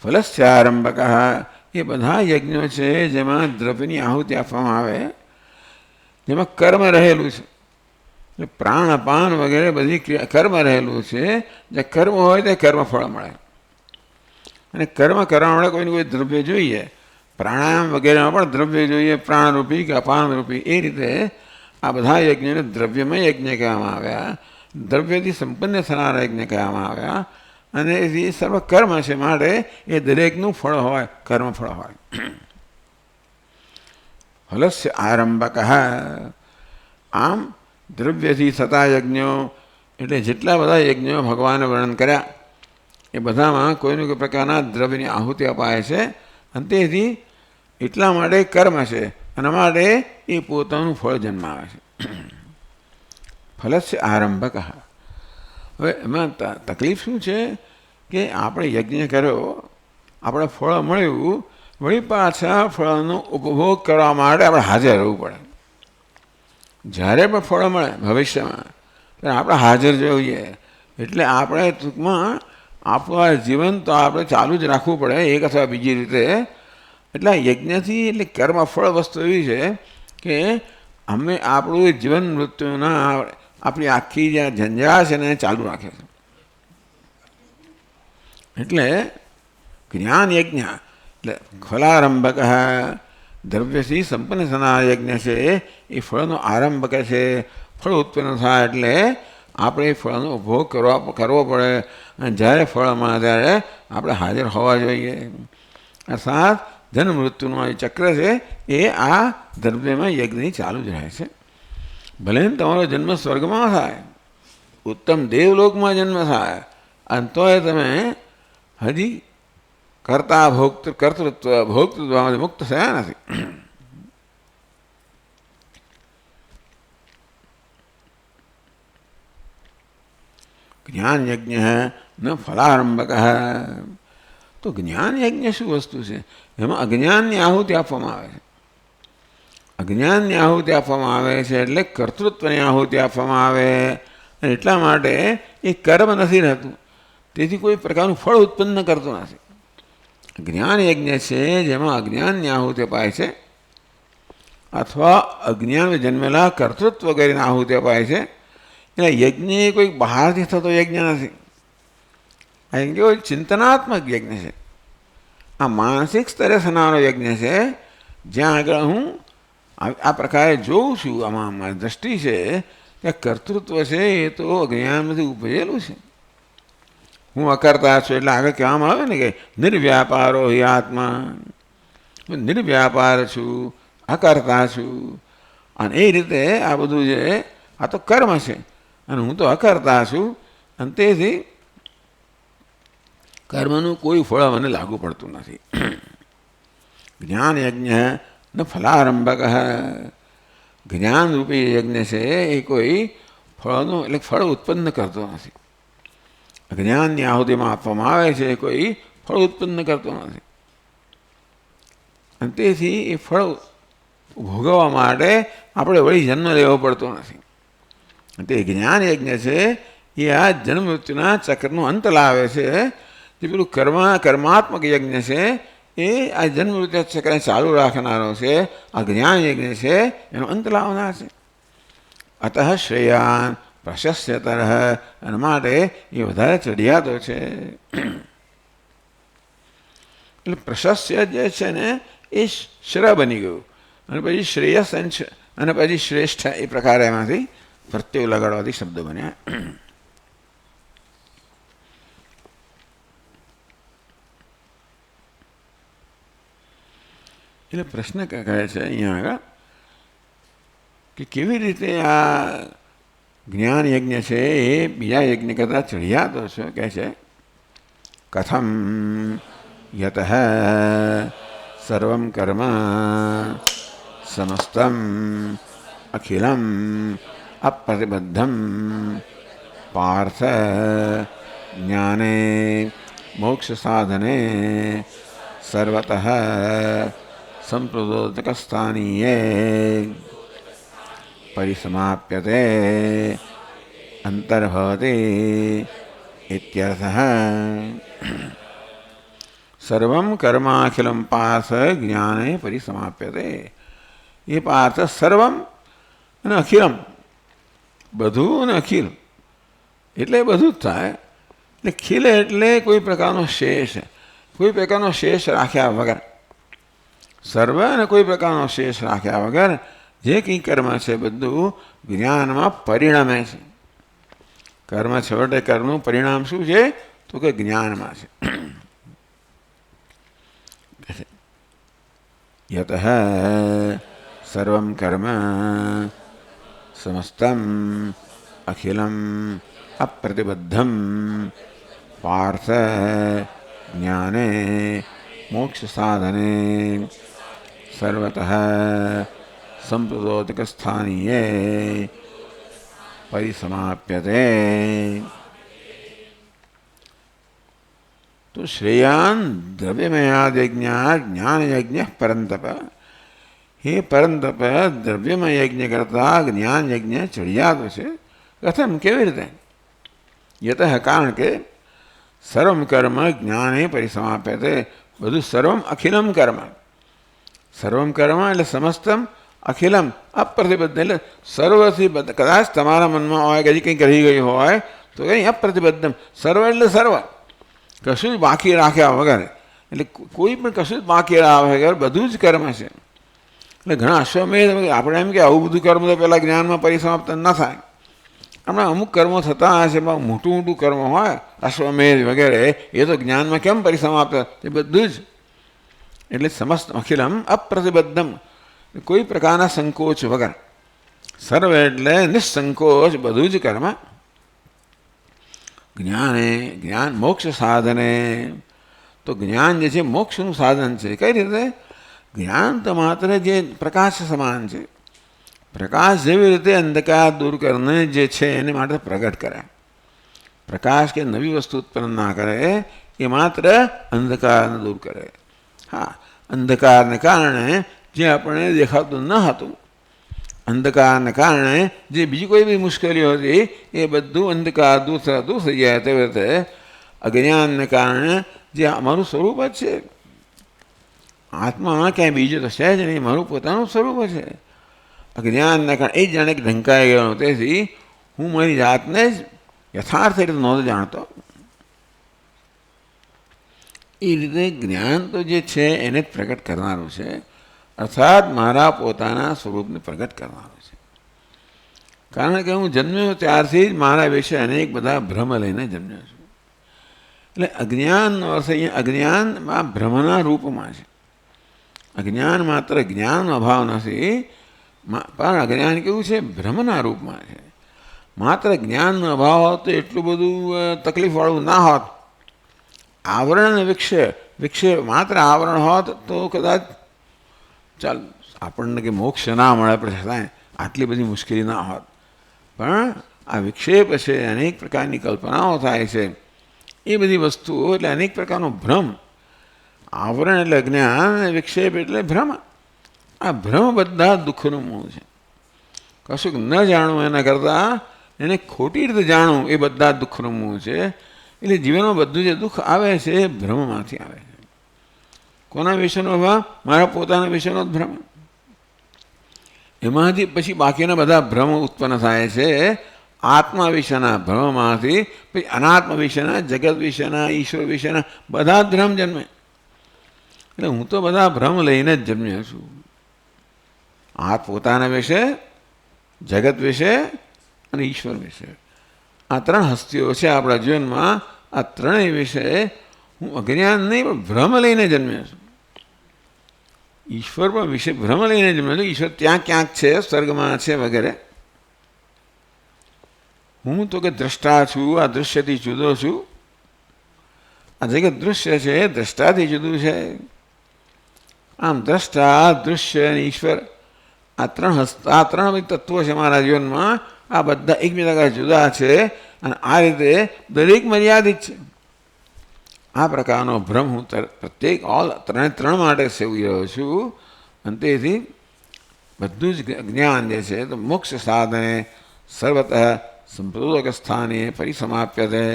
ફલસ્યારંભક, એ બધા યજ્ઞો છે જેમાં દ્રવ્યની આહુતિ આપવામાં આવે, જેમાં કર્મ રહેલું છે. એટલે પ્રાણ અપાન વગેરે બધી ક્રિયા કર્મ રહેલું છે. જે કર્મ હોય તે કર્મફળ મળે. અને કર્મ કરવા માટે કોઈને કોઈ દ્રવ્ય જોઈએ. પ્રાણાયામ વગેરેમાં પણ દ્રવ્ય જોઈએ, પ્રાણરૂપી કે અપાનરૂપી. એ રીતે આ બધા યજ્ઞોને દ્રવ્યમય યજ્ઞ કહેવામાં આવ્યા, દ્રવ્યથી સંપન્ન થનારા યજ્ઞ કહેવામાં આવ્યા. અને એ સર્વ કર્મ છે, માટે એ દરેકનું ફળ હોય, કર્મફળ હોય. ફલસ્ય આરંભક, આમ દ્રવ્યથી થતા યજ્ઞો એટલે જેટલા બધા યજ્ઞો ભગવાને વર્ણન કર્યા એ બધામાં કોઈને કોઈ પ્રકારના દ્રવ્યની આહુતિ અપાય છે. અને તેથી એટલા માટે કર્મ છે, અને માટે એ પોતાનું ફળ જન્માવે છે. ફલસ્ય આરંભક. હવે એમાં તકલીફ શું છે કે આપણે યજ્ઞ કર્યો, આપણે ફળ મળ્યું, વળી પાછા ફળનો ઉપભોગ કરવા માટે આપણે હાજર રહેવું પડે. જ્યારે પણ ફળ મળે ભવિષ્યમાં ત્યારે આપણે હાજર જોઈએ. એટલે આપણે ટૂંકમાં આપણું જીવન તો આપણે ચાલુ જ રાખવું પડે એક અથવા બીજી રીતે. એટલે યજ્ઞથી એટલે કર્મ ફળ વસ્તુ એવી છે કે અમે આપણું જીવન મૃત્યુના આપણી આખી જે ઝંઝાળ છે એને ચાલુ રાખે છે. એટલે જ્ઞાન યજ્ઞ એટલે ફલારંભક દ્રવ્યથી સંપન્ન થનાર યજ્ઞ છે એ ફળનો આરંભક છે. ફળ ઉત્પન્ન થાય એટલે આપણે ફળનો ઉપભોગ કરવો પડે. અને જ્યારે ફળ મળે ત્યારે આપણે હાજર હોવા જોઈએ. અર્થાત જન્મ મૃત્યુનું જે ચક્ર છે એ આ દ્રવ્યમાં યજ્ઞની ચાલુ જ રહે છે. ભલે તમારો જન્મ સ્વર્ગમાં થાય, ઉત્તમ દેવલોકમાં જન્મ થાય, અને તોય તમે હજી કર્તા કર્તૃત્વ ભોક્તૃત્વમાંથી મુક્ત થયા નથી. જ્ઞાન યજ્ઞ ન ફલારંભક. તો જ્ઞાન યજ્ઞ શું વસ્તુ છે? એમાં અજ્ઞાનની આહુતિ આપવામાં આવે છે. અજ્ઞાનની આહુતિ આપવામાં આવે છે એટલે કર્તૃત્વની આહુતિ આપવામાં આવે. અને એટલા માટે એ કર્મ નથી રહેતું, તેથી કોઈ પ્રકારનું ફળ ઉત્પન્ન કરતું નથી. જ્ઞાન યજ્ઞ છે જેમાં અજ્ઞાનની આહુતિ અપાય છે, અથવા અજ્ઞાન જન્મેલા કર્તૃત્વ કરીને આહુતિ અપાય છે. એટલે યજ્ઞ એ કોઈ બહારથી થતો યજ્ઞ નથી. આ યજ્ઞ કોઈ ચિંતનાત્મક યજ્ઞ છે. આ માનસિક સ્તરે થનારો યજ્ઞ છે, જ્યાં આગળ હું આ પ્રકારે જોઉં છું, આમાં મારી દ્રષ્ટિ છે કે કર્તૃત્વ છે એ તો અજ્ઞાનમાંથી ઉપજેલું છે. હું અકર્તા છું એટલે આગળ કહેવામાં આવે ને કે નિર્વ્યાપારો હિ આત્મા. નિર્વ્યાપાર છું, અકર્તા છું. અને એ રીતે આ બધું છે આ તો કર્મ છે, અને હું તો અકર્તા છું. અને તેથી કર્મનું કોઈ ફળ મને લાગુ પડતું નથી. જ્ઞાન યજ્ઞ ન ફલારંભક. જ્ઞાનરૂપી યજ્ઞ છે એ કોઈ ફળનો એટલે ફળ ઉત્પન્ન કરતો નથી. જ્ઞાનની આહુતિમાં આપવામાં આવે છે એ કોઈ ફળ ઉત્પન્ન કરતો નથી. અને તેથી એ ફળ ભોગવવા માટે આપણે વળી જન્મ લેવો પડતો નથી. તે જ્ઞાન યજ્ઞ છે એ આ જન્મ મૃત્યુના ચક્રનો અંત લાવે છે. જે પેલું કર્માત્મક યજ્ઞ છે એ આ જન્મ મૃત્યુ ચક્રને ચાલુ રાખનારો છે. આ જ્ઞાન યજ્ઞ છે એનો અંત લાવનાર છે. અતઃ શ્રેયાન પ્રશસ્યતર. એના માટે એ વધારે ચડિયાતો છે. એટલે પ્રશસ્ય જે છે ને એ શ્ર બની ગયું, અને પછી શ્રેયસ અને પછી શ્રેષ્ઠ એ પ્રકારે એમાંથી પ્રત્યય લગાડવાથી શબ્દો બન્યા. એટલે પ્રશ્ન કહે છે અહીંયા આગળ કે કેવી રીતે આ જ્ઞાન યજ્ઞ છે એ બીજા યજ્ઞ કરતાં ચડિયાતો છે. કહે છે કથમ યતઃ સર્વં કર્મ સમસ્તમ અખિલમ અપ્રતિબદ્ધમ પાર્થ જ્ઞાને મોક્ષ સાધને સર્વતઃ સંપ્રદોદક સ્થાનીયે પરિસમાપ્યતે અંતર્ભવતિ ઇત્યર્થઃ. સર્વં કર્માખિલમ પાર્થ જ્ઞાને પરિસમાપ્યતે. એ પાર્થ સર્વમ અને અખિલમ, બધું અને અખિલ એટલે બધું જ થાય. એટલે ખિલ એટલે કોઈ પ્રકારનો શેષ, કોઈ પ્રકારનો શેષ રાખ્યા વગર, સર્વ અને કોઈ પ્રકારનો શેષ રાખ્યા વગર જે કંઈ કર્મ છે બધું જ્ઞાનમાં પરિણમે છે. કર્મ છેવટે કર્મનું પરિણામ શું છે? તો કે જ્ઞાનમાં છે. યતઃ સર્વં કર્મ સમસ્તમ અખિલમ અપ્રતિબદ્ધમ પાર્થ જ્ઞાને મોક્ષ સાધને સર્વતઃ સંપ્રદોદક સ્થાનીયે પરિસમાપ્યતે. તો શ્રેયાન દ્રવ્યમયાદ યજ્ઞ જ્ઞાન યજ્ઞ પરંતપ. હે પરંતપ, દ્રવ્યમય યજ્ઞ કરતાં જ્ઞાન યજ્ઞ ચડિયાતો છે. કથમ, કેવી રીતે? યત, કારણ કે સર્વમ કર્મ જ્ઞાને પરિસમાપ્યતે. બધું સર્વમ અખિલમ કર્મ. સર્વમ કર્મ એટલે સમસ્તમ અખિલમ અપ્રતિબદ્ધ, એટલે સર્વથી બદ્ધ. કદાચ તમારા મનમાં હોય કે હજી કંઈક રહી ગયું હોય તો કંઈ અપ્રતિબદ્ધમ. સર્વ એટલે સર્વ, કશું જ બાકી રાખ્યા વગર. એટલે કોઈ પણ કશું જ બાકી રાખ્યા વગર બધું જ કર્મ છે. એટલે ઘણા અશ્વમેધ, આપણે એમ કે આવું બધું કર્મ તો પહેલાં જ્ઞાનમાં પરિસમાપ્ત ન થાય. હમણાં અમુક કર્મો થતા હશે, મોટું મોટું કર્મ હોય અશ્વમેધ વગેરે, એ તો જ્ઞાનમાં કેમ પરિસમાપ્ત? એ બધું જ. એટલે સમસ્ત અખિલમ અપ્રતિબદ્ધમ, કોઈ પ્રકારના સંકોચ વગર. સર્વ એટલે નિસંકોચ બધું જ કર્મ. જ્ઞાને, જ્ઞાન મોક્ષ સાધને. તો જ્ઞાન જે છે મોક્ષનું સાધન છે. કઈ રીતે? જ્ઞાન તો માત્ર જે પ્રકાશ સમાન છે. પ્રકાશ જેવી રીતે અંધકાર દૂર કરીને જે છે એને માટે પ્રગટ કરે. પ્રકાશ કે નવી વસ્તુ ઉત્પન્ન ના કરે, એ માત્ર અંધકારને દૂર કરે. હા, અંધકારને કારણે જે આપણને દેખાતું ન હતું, અંધકારને કારણે જે બીજી કોઈ બી મુશ્કેલીઓ હતી, એ બધું અંધકાર દૂર થઈ જાય. તેવી રીતે અજ્ઞાનને કારણે જે અમારું સ્વરૂપ જ છે, આત્મા ક્યાંય બીજું તો છે જ નહીં, મારું પોતાનું સ્વરૂપ છે. અજ્ઞાનને કારણે એ જ જાણે કે ઢંકાઈ ગયો. તેથી હું મારી જાતને જ યથાર્થ રીતે નહોતો જાણતો. એ રીતે જ્ઞાન તો જે છે એને જ પ્રગટ કરનારું છે, અર્થાત મારા પોતાના સ્વરૂપને પ્રગટ કરનારું છે. કારણ કે હું જન્મ્યો ત્યારથી જ મારા વિશે અનેક બધા ભ્રમ લઈને જન્મ્યો છું. એટલે અજ્ઞાનનો અર્થ અહીંયા અજ્ઞાનમાં ભ્રમના રૂપમાં છે. અજ્ઞાન માત્ર જ્ઞાનનો અભાવ નથી, પણ અજ્ઞાન કેવું છે? ભ્રમના રૂપમાં છે. માત્ર જ્ઞાનનો અભાવ હોત તો એટલું બધું તકલીફવાળું ના હોત. આવરણ અને વિક્ષેપ માત્ર આવરણ હોત તો કદાચ ચાલ આપણને કે મોક્ષ ના મળે, આપણે છતાંય આટલી બધી મુશ્કેલી ના હોત. પણ આ વિક્ષેપ છે, અનેક પ્રકારની કલ્પનાઓ થાય છે, એ બધી વસ્તુઓ, એટલે અનેક પ્રકારનો ભ્રમ. આવરણ એટલે જ્ઞાન, વિક્ષેપ એટલે ભ્રમ. આ ભ્રમ બધા દુઃખનું મૂળ છે. કશુંક ન જાણવું એના કરતાં એને ખોટી રીતે જાણવું એ બધા દુઃખનું મૂળ છે. એટલે જીવનમાં બધું જે દુઃખ આવે છે એ ભ્રમમાંથી આવે છે. કોના વિશેનો ભાવ? મારા પોતાના વિશેનો જ ભ્રમ. એમાંથી પછી બાકીના બધા ભ્રમ ઉત્પન્ન થાય છે. આત્મા વિશેના ભ્રમમાંથી પછી અનાત્મ વિશેના, જગત વિશેના, ઈશ્વર વિશેના બધા જ ભ્રમ જન્મે. એટલે હું તો બધા ભ્રમ લઈને જ જન્મ્યો છું. આ પોતાના વિશે, જગત વિશે અને ઈશ્વર વિશે. આ ત્રણ હસ્તીઓ છે આપણા જીવનમાં. આ ત્રણેય વિશે હું અજ્ઞાન નહીં પણ ભ્રમ લઈને જન્મ્યો છું. ઈશ્વર પણ વિશે ભ્રમ લઈને જન્મ્યો છું. ઈશ્વર ત્યાં ક્યાંક છે, સ્વર્ગમાં છે વગેરે. હું તો કે દ્રષ્ટા છું, આ દૃશ્યથી જુદો છું. આ જગત દૃશ્ય છે, દ્રષ્ટાથી જુદું છે. આમ દ્રષ્ટા, દૃશ્ય અને ઈશ્વર, આ ત્રણ તત્વો છે મારા જીવનમાં. આ બધા એકબીજા જુદા છે અને આ રીતે દરેક મર્યાદિત છે. આ પ્રકારનો ભ્રમ હું પ્રત્યેક ત્રણ માટે સેવી રહ્યો છું. અને તેથી બધું જ જ્ઞાન જે છે તો મોક્ષ સાધને સર્વતઃ સંપ્રોદક સ્થાને પરિસમાપ્યતે.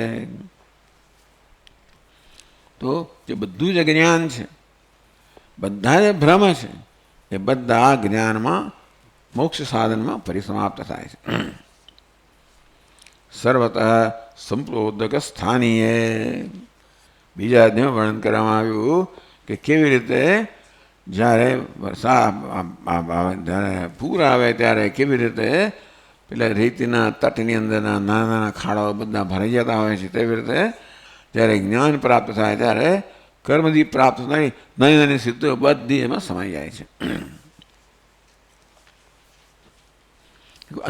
તો જે બધું જ જ્ઞાન છે, બધા જે ભ્રમ છે, એ બધા જ્ઞાનમાં મોક્ષ સાધનમાં પરિસમાપ્ત થાય છે. સર્વતઃ સંપ્રોદક સ્થાનીય. બીજા અધ્યાયમાં વર્ણન કરવામાં આવ્યું કે કેવી રીતે જ્યારે પૂર આવે ત્યારે કેવી રીતે પેલા રેતીના તટની અંદરના નાના નાના ખાડાઓ બધા ભરાઈ જતા હોય છે. તેવી રીતે જ્યારે જ્ઞાન પ્રાપ્ત થાય ત્યારે કર્મથી પ્રાપ્ત થાય નાની નાની સિદ્ધિઓ બધી એમાં સમાઈ જાય છે.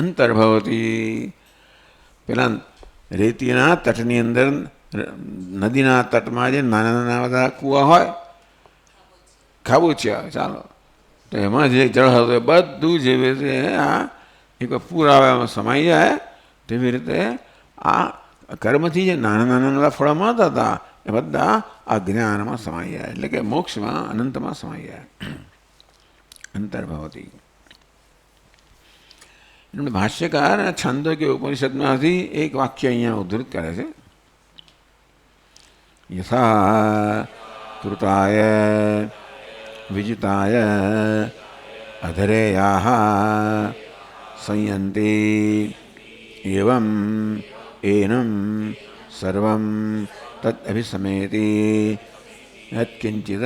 અંતર્ભવતી. પેલા રેતીના તટની અંદર, નદીના તટમાં જે નાના નાના બધા કૂવા હોય, ખાબોચિયા, ચાલો, તો એમાં જે જળ હતું એ બધું જેવી રીતે આ એક પૂર આવે એમાં સમાઈ જાય. તેવી રીતે આ કર્મથી જે નાના નાના ફળો મળતા હતા એ બધા આ જ્ઞાનમાં સમાઈ જાય, એટલે કે મોક્ષમાં અનંતમાં સમાઈ જાય. અંતર્ભવતી. એટલે ભાષ્યકાર છાંદોગ્ય ઉપનિષદમાંથી એક વાક્ય અહીંયા ઉદ્ધૃત કરે છે. યથા કૃતાય વિજિતાય અધરેયાઃ સંયંતી એવં એનં સર્વં તદ અભિસમેતિ યત્કિંચિદ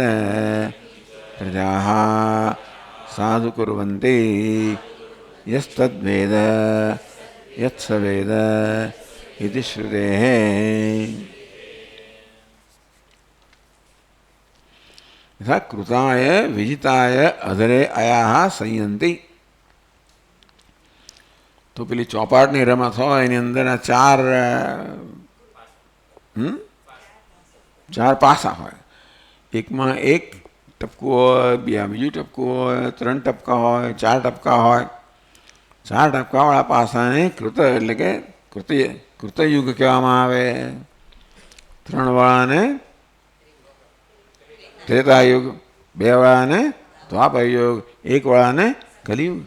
પ્રજાઃ સાધુ કુર્વન્તિ યસ્તદ્વેદ યત્સવેદ ઇતિ શ્રુતેઃ. યથા કૃતાય વિજિતાય અધરે અયાઃ સંયંતી. તો પેલી ચોપાટની રમત હોય એની અંદર આ ચાર પાસા હોય. એકમાં એક ટપકું હોય, બીજું ટપકું હોય, 3 ટપકા હોય, 4 ટપકા હોય. 4 ટપકાવાળા પાસાને કૃત એટલે કે કૃતયુગ કહેવામાં આવે. 3 વાળાને ત્રેતાયુગ, 2 વાળાને દ્વાપરયુગ, 1 વાળાને કલિયુગ.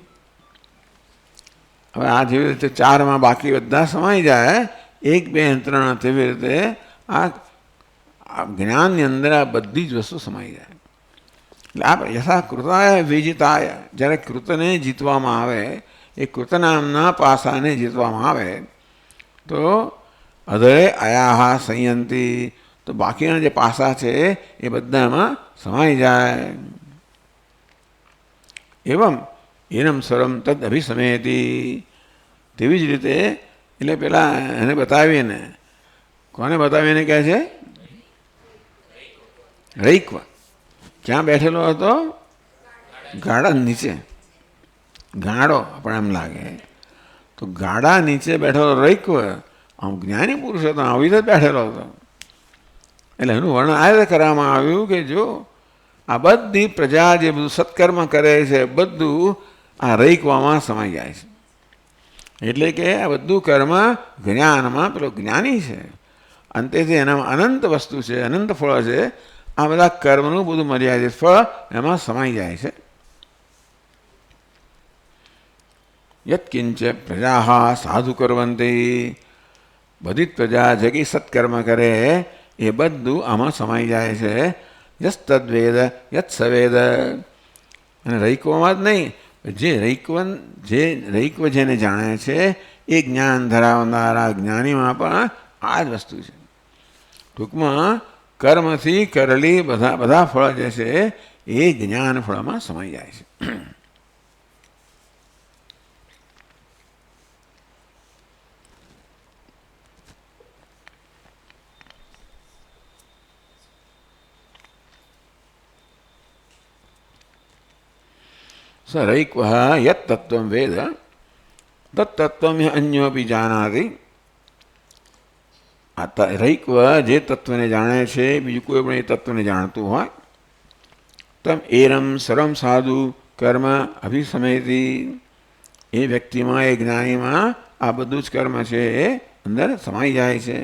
હવે આ જેવી રીતે 4માં બાકી બધા સમાઈ જાય, 1, 2, 3 તેવી રીતે આ જ્ઞાનની અંદર આ બધી જ વસ્તુ સમાઈ જાય. એટલે આ યથા કૃતાય વિજિતાય, જ્યારે કૃતને જીતવામાં આવે, એ કૃત નામના પાસાને જીતવામાં આવે તો અધરે અયાહ સંયંતી, તો બાકીના જે પાસા છે એ બધામાં સમાઈ જાય. એવમ એનમ સર્વમ તદ અભિસમેતી. તેવી જ રીતે એટલે પેલા એને બતાવીને, કોને બતાવીને કહે છે? રૈક્વ. ક્યાં બેઠેલો હતો? ગાડા નીચે. ગાડો આપણે એમ લાગે તો ગાડા નીચે બેઠેલો રૈક્વ આમ જ્ઞાની પુરુષ હતો, આવી રીતે બેઠેલો હતો. એટલે એનું વર્ણન આ રીતે કરવામાં આવ્યું કે જો આ બધી પ્રજા જે બધું સત્કર્મ કરે છે બધું આ રૈકવામાં સમાઈ જાય છે. એટલે કે આ બધું કર્મ જ્ઞાનમાં પેલો જ્ઞાની છે, અંતેથી એનામાં અનંત વસ્તુ છે, અનંત ફળ છે. આ બધા કર્મનું બધું મર્યાદિત ફળ એમાં સમાઈ જાય છે. યત્કિંચ પ્રજા સાધુ કરવંતી, બધી જ પ્રજા જગી સત્કર્મ કરે એ બધું આમાં સમાઈ જાય છે. યસ્તદ્વેદ યત્સવેદ. અને રૈકવમાં જ નહીં, જે રૈકવ જેને જાણે છે એ જ્ઞાન ધરાવનારા જ્ઞાનીમાં પણ આ જ વસ્તુ છે. ટૂંકમાં કર્મથી કરેલી બધા ફળ જે છે એ જ્ઞાન ફળમાં સમાઈ જાય છે. સ રૈક્વ યત તત્વમ વેદ તત્તત્વમ અન્યોપી જાનાતિ. આ રૈક્વ જે તત્વને જાણે છે બીજું કોઈ પણ એ તત્વને જાણતું હોય, તમ એરમ સર્વમ સાધુ કર્મ અભિસમેતી. એ વ્યક્તિમાં, એ જ્ઞાનીમાં આ બધું જ કર્મ છે એ અંદર સમાઈ જાય છે.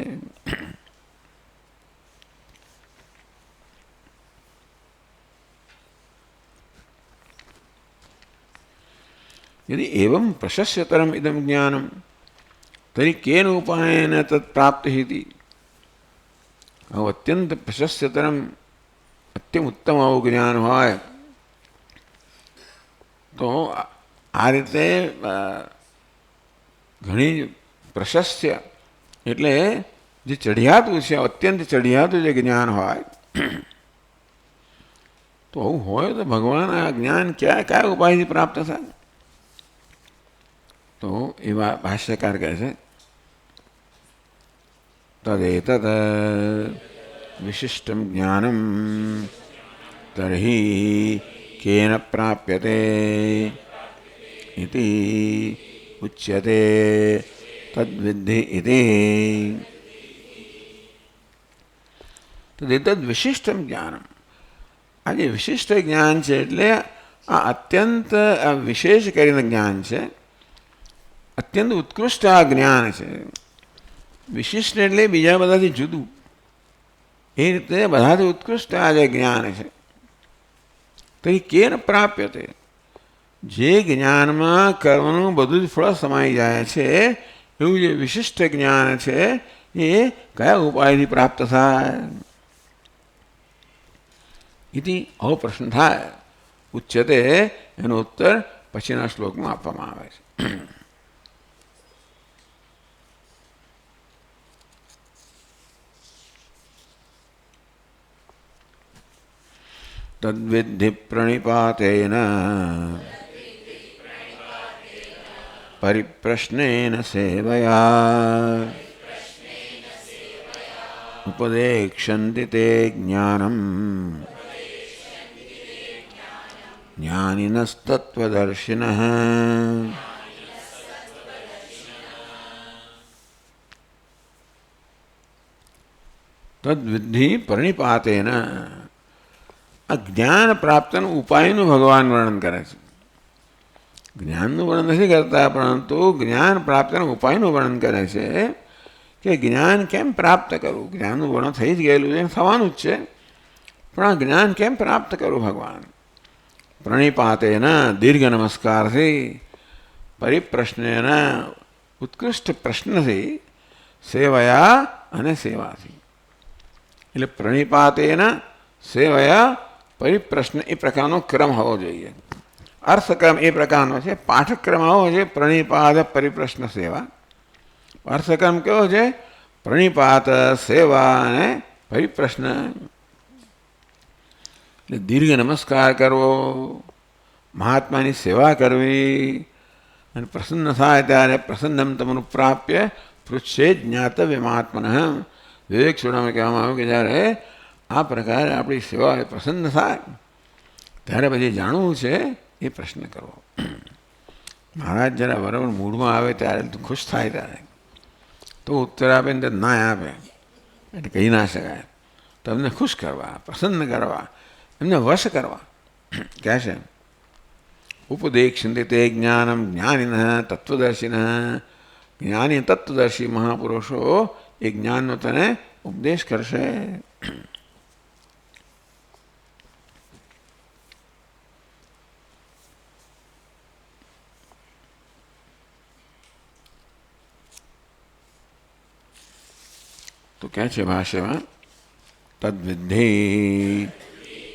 यदि एवं प्रशस्यतरम इदम ज्ञानम तरी केन उपायन तत्प्राप्त हिति. આવું અત્યંત પ્રશસ્યતરમ, અત્યંત ઉત્તમ આવું જ્ઞાન હોય તો આ રીતે ઘણી પ્રશસ્ય એટલે જે ચઢિયાતું છે, અત્યંત ચઢિયાતું જે જ્ઞાન હોય તો આવું હોય તો ભગવાન આ જ્ઞાન કયા ઉપાયથી પ્રાપ્ત થાય? તો એવા ભાષ્યકાર કહે છે તદેતત વિશિષ્ટમ જ્ઞાનમ તર્હિ કેન પ્રાપ્યતે ઇતિ ઉચ્યતે તદ્વિદ્ધિ ઇતિ. તદેતદ વિશિષ્ટમ જ્ઞાનમ. આ જે વિશિષ્ટ જ્ઞાન છે એટલે આ અત્યંત વિશેષ કરીને જ્ઞાન છે, અત્યંત ઉત્કૃષ્ટ આ જ્ઞાન છે. વિશિષ્ટ એટલે બીજા બધાથી જુદું. એ રીતે બધાથી ઉત્કૃષ્ટ આ જે જ્ઞાન છે તો એ કેન પ્રાપ્યતે, જે જ્ઞાનમાં કર્મનું બધું જ ફળ સમાઈ જાય છે એવું જે વિશિષ્ટ જ્ઞાન છે એ કયા ઉપાયથી પ્રાપ્ત થાય? ઇતિ આવો પ્રશ્ન થાય. ઉચ્યતે એનો ઉત્તર પછીના શ્લોકમાં આપવામાં આવે છે. તદ્વિદ્ધિ પ્રણિપાતેન પરિપ્રશ્નેન સેવયા ઉપદેક્ષ્યન્તિ તે જ્ઞાનમ જ્ઞાનિનસ્તત્વદર્શિનઃ. તદ્વિદ્ધિ પ્રણિપાતેન, આ જ્ઞાન પ્રાપ્તનું ઉપાયનું ભગવાન વર્ણન કરે છે. જ્ઞાનનું વર્ણન નથી કરતા, પરંતુ જ્ઞાન પ્રાપ્તના ઉપાયનું વર્ણન કરે છે કે જ્ઞાન કેમ પ્રાપ્ત કરવું. જ્ઞાનનું વર્ણન થઈ જ ગયેલું છે, થવાનું જ છે, પણ આ જ્ઞાન કેમ પ્રાપ્ત કરવું ભગવાન? પ્રણિપાતેના દીર્ઘ નમસ્કારથી, પરિપ્રશ્નેના ઉત્કૃષ્ટ પ્રશ્નથી, સેવયા અને સેવાથી. એટલે પ્રણિપાતેના સેવયા પરિપ્રશ્ન એ પ્રકારનો ક્રમ હોવો જોઈએ. અર્થક્રમ એ પ્રકારનો છે. પાઠક્રમ આવો છે પ્રણિપાત પરિપ્રશ્ન સેવા. અર્થક્રમ કેવો છે? પ્રણિપાત, સેવા અને પરિપ્રશ્ન. એટલે દીર્ઘ નમસ્કાર કરવો, મહાત્માની સેવા કરવી, અને પ્રસન્ન થાય ત્યારે પ્રસન્નમ તમનું પ્રાપ્ય પૃચ્છે જ્ઞાતવ્ય મહાત્મન. વિવેક સુડામાં કહેવામાં આવ્યું કે જ્યારે આ પ્રકારે આપણી સેવા પ્રસન્ન થાય ત્યારે પછી જાણવું છે એ પ્રશ્ન કરવો. મહારાજ જરા બરાબર મૂડમાં આવે ત્યારે ખુશ થાય ત્યારે તો ઉત્તર આપે ને ના આપે એટલે કહી ના શકાય. તો એમને ખુશ કરવા, પ્રસન્ન કરવા, એમને વશ કરવા કહે છે. ઉપદેક્ષ્યન્તિ તે જ્ઞાનમ જ્ઞાનિનઃ તત્વદર્શિનઃ. જ્ઞાની તત્વદર્શી મહાપુરુષો એ જ્ઞાનનો તને ઉપદેશ કરશે. તો કહે છે ભાષ્યમાં, તદ્વિદ્ધિ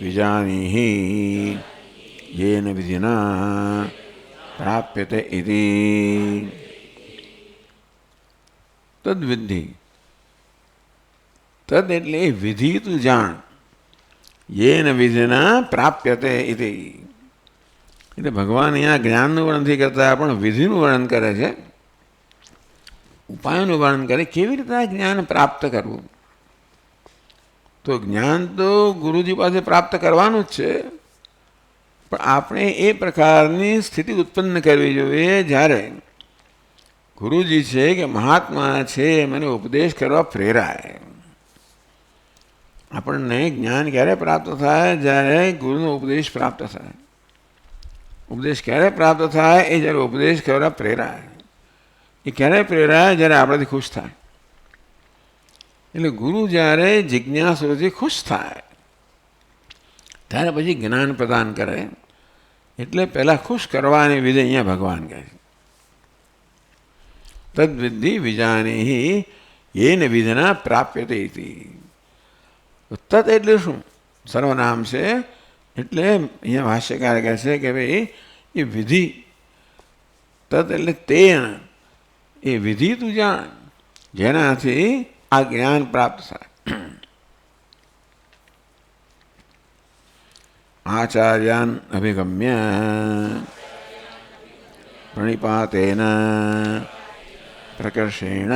વિજાનીહિ યેન વિધિના પ્રાપ્યતે ઇતિ. તદ્વિદ્ધિ, તદ એટલે એ વિધિ તું જાણ, યેન વિધિના પ્રાપ્યતે ઇતિ. એટલે ભગવાન અહીંયા જ્ઞાનનું વર્ણન નથી કરતા, પણ વિધિનું વર્ણન કરે છે, ઉપાયોનું વર્ણન કરે. કેવી રીતે આ જ્ઞાન પ્રાપ્ત કરવું? તો જ્ઞાન તો ગુરુજી પાસે પ્રાપ્ત કરવાનું જ છે, પણ આપણે એ પ્રકારની સ્થિતિ ઉત્પન્ન કરવી જોઈએ જ્યારે ગુરુજી છે કે મહાત્મા છે મને ઉપદેશ કરવા પ્રેરાય. આપણને જ્ઞાન ક્યારે પ્રાપ્ત થાય? જ્યારે ગુરુનો ઉપદેશ પ્રાપ્ત થાય. ઉપદેશ ક્યારે પ્રાપ્ત થાય? એ જ્યારે ઉપદેશ કરવા પ્રેરાય. એ ક્યારે પ્રેરાય? જ્યારે આપણાથી ખુશ થાય. એટલે ગુરુ જ્યારે જિજ્ઞાસુથી ખુશ થાય ત્યારે પછી જ્ઞાન પ્રદાન કરે. એટલે પહેલાં ખુશ કરવાની વિધિ અહીંયા ભગવાન કહે છે. તદ્વિદ્ધિ વિજાનીહિ યેન વિધિના પ્રાપ્યતે ઇતિ. તત એટલે શું? સર્વનામ છે. એટલે અહીંયા ભાષ્યકાર કહે છે કે ભાઈ એ વિધિ, તત એટલે તેન, એ વિધિ તું જાણ જેનાથી આ જ્ઞાન પ્રાપ્ત થાય. આચાર્યાન અભિગમ્ય પ્રણિપાતેન પ્રકર્ષેણ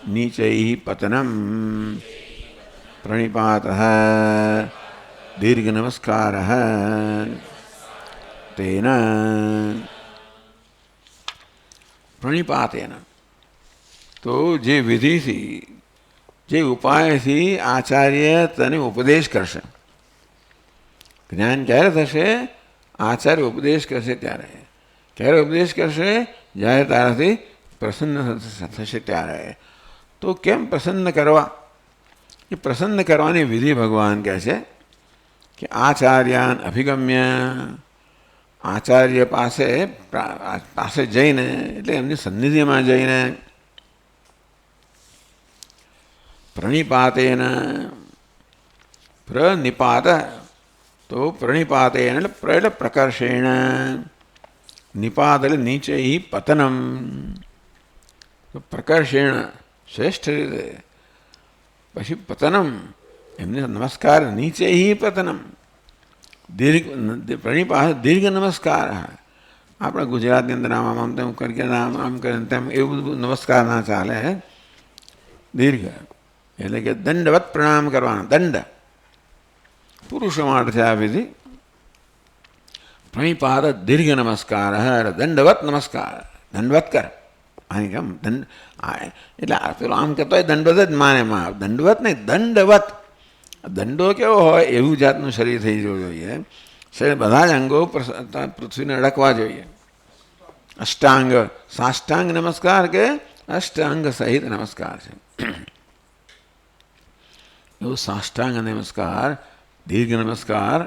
નીચૈ પતનમ પ્રણિપાતઃ દીર્ઘ નમસ્કારઃ તેન પ્રણિપાતેન. તો જે વિધિથી, જે ઉપાયથી આચાર્ય તને ઉપદેશ કરશે. જ્ઞાન ક્યારે થશે? આચાર્ય ઉપદેશ કરશે ત્યારે. ક્યારે ઉપદેશ કરશે? જ્યારે તારાથી પ્રસન્ન થશે ત્યારે. તો કેમ પ્રસન્ન કરવા? એ પ્રસન્ન કરવાની વિધિ ભગવાન કહે છે કે આચાર્યાન અભિગમ્ય, આચાર્ય પાસે જઈને એટલે એમની સન્નિધિમાં જઈને પ્રણિપાતેન, પ્રનિપાત તો પ્રણિપાતેન એટલે પ્રકર્ષેણ, નિપાત એટલે નીચે પતનમ, તો પ્રકર્ષેણ શ્રેષ્ઠ રીતે, પછી પતનમ એમને નમસ્કાર, નીચે પતનમ, પ્રણિપાત દીર્ઘ નમસ્કાર. આપણા ગુજરાતની અંદર આમ તેમ કરી આમ કરીને તેમ એવું બધું નમસ્કાર ના ચાલે, દીર્ઘ એટલે કે દંડવત પ્રણામ કરવાનો. દંડ પુરુષો માટે છે આ વિધિ. પ્રણિપાત દીર્ઘ નમસ્કાર, દંડવત નમસ્કાર, દંડવત કર. અહીં કેમ દંડ એટલે પેલો આમ કહેતો હોય દંડવત જ માને માં, દંડવત નહીં દંડવત. દંડો કેવો હોય એવું જાતનું શરીર થઈ જવું જોઈએ. શરીર બધા જ અંગો પૃથ્વીને અડકવા જોઈએ. અષ્ટાંગ, સાષ્ટાંગ નમસ્કાર કે અષ્ટાંગ સહિત નમસ્કાર છે. એવું સાષ્ટાંગ નમસ્કાર, દીર્ઘ નમસ્કાર,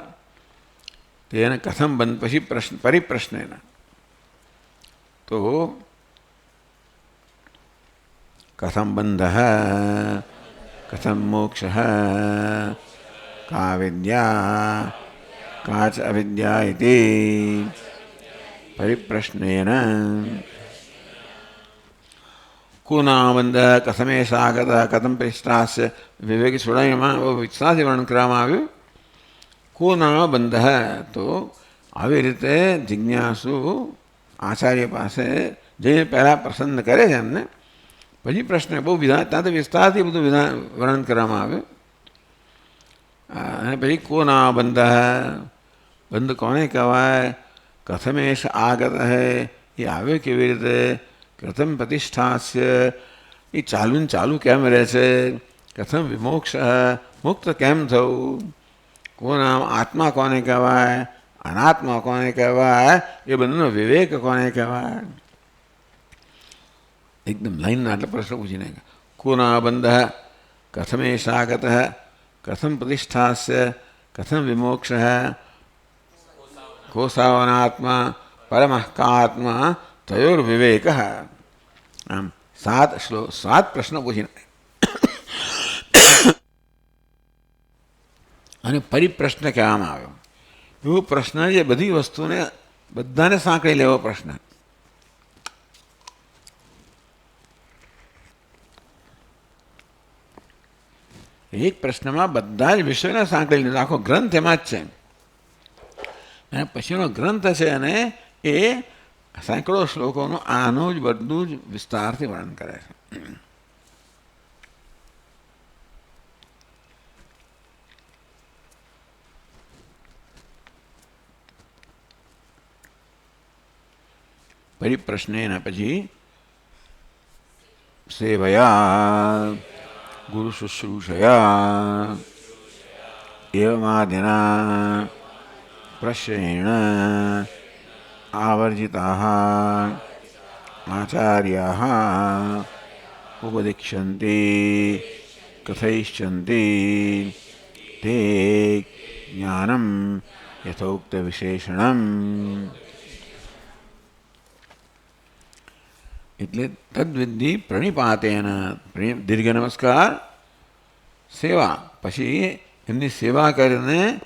તેને કથમ બંધ, પછી પરિપ્રશ્ન તો કથમ બંધ, કથમ મોક્ષ, કા વિદ્યા કાચ અવિદ્યા ઇતિ પરિપ્રશ્નેન કુનાબંધ કથમેશા ગત કથમ પૃષ્ઠાસ્ય વિવેકી છોડાઈમાં વિસ્તારથી વર્ણન કરવામાં આવ્યું. કુનાબંધ તો આવી રીતે જિજ્ઞાસુ આચાર્ય પાસે જઈને પહેલાં પ્રસન્ન કરે છે એમને, પછી પ્રશ્ન બહુ વિધાન ત્યાં તો વિસ્તારથી બધું વર્ણન કરવામાં આવ્યું. અને પછી કોનાબંધ, બંધ કોને કહેવાય, કથમેશ આગત હૈ એ આવ્યો કેવી રીતે, કથમ પ્રતિષ્ઠાસ્ય એ ચાલુ કેમ રહે છે, કથમ વિમોક્ષ મુક્ત કેમ થવું, કોના આત્મા કોને કહેવાય, અનાત્મા કોને કહેવાય, એ બંનેનો વિવેક કોને કહેવાય. એકદમ લાઈનના આટલા પ્રશ્ન પૂછીને કોના બંધ, કથમેશાગત, કથમ પ્રતિષ્ઠાસ્ય, કથમ વિમોક્ષ, કોસાવનાત્મા પરમઃ કાત્મા તયોર વિવેક. આમ 7 પ્રશ્નો પૂછીને અને પરિપ્રશ્ન કહેવામાં આવ્યો. એવો પ્રશ્ન જે બધી વસ્તુને બધાને સાંકળી લેવો પ્રશ્ન. એક પ્રશ્નમાં બધા જ વિષયોને સાંકળી લીધો, આખો ગ્રંથ એમાં જ છે. અને પછીનો ગ્રંથ છે અને એ સેંકડો શ્લોકોનું આનું જ બધું જ વિસ્તારથી વર્ણન કરે છે. પરિપ્રશ્નેન પછી સેવયા ગુરુ શુશ્રૂષયા એવમાદિના પ્રશ્નેણ આવર્જિતાઃ આચાર્યાઃ ઉપદિક્ષન્તિ કથયિષ્યન્તિ તે જ્ઞાનમ યથોક્ત વિશેષણમ. એટલે તદ્વિધિ પ્રણિપાતેન, દીર્ઘ નમસ્કાર, સેવા, પછી એમની સેવા કરીને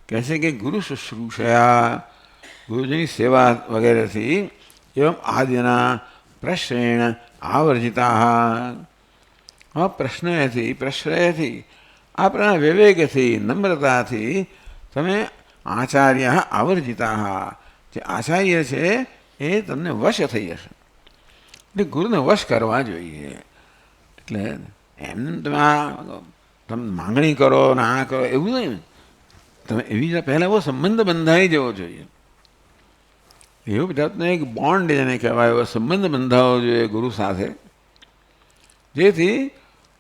કહે છે કે ગુરુ શુશ્રૂષયા, ગુરુજીની સેવા વગેરેથી, એવમ આદિના પ્રશ્નેણ આવર્જિતા, પ્રશ્રયથી આપણા વિવેકથી, નમ્રતાથી તમે આચાર્ય આવર્જિતા, જે આચાર્ય છે એ તમને વશ થઈ જશે. એટલે ગુરુને વશ કરવા જોઈએ. એટલે એમને તમે માંગણી કરો ને આ કરો એવું નહીં, તમે એવી પહેલાં એવો સંબંધ બંધાઈ જવો જોઈએ. એવો જાતનો એક બોન્ડ જેને કહેવાય એવો સંબંધ બંધાવવો જોઈએ ગુરુ સાથે, જેથી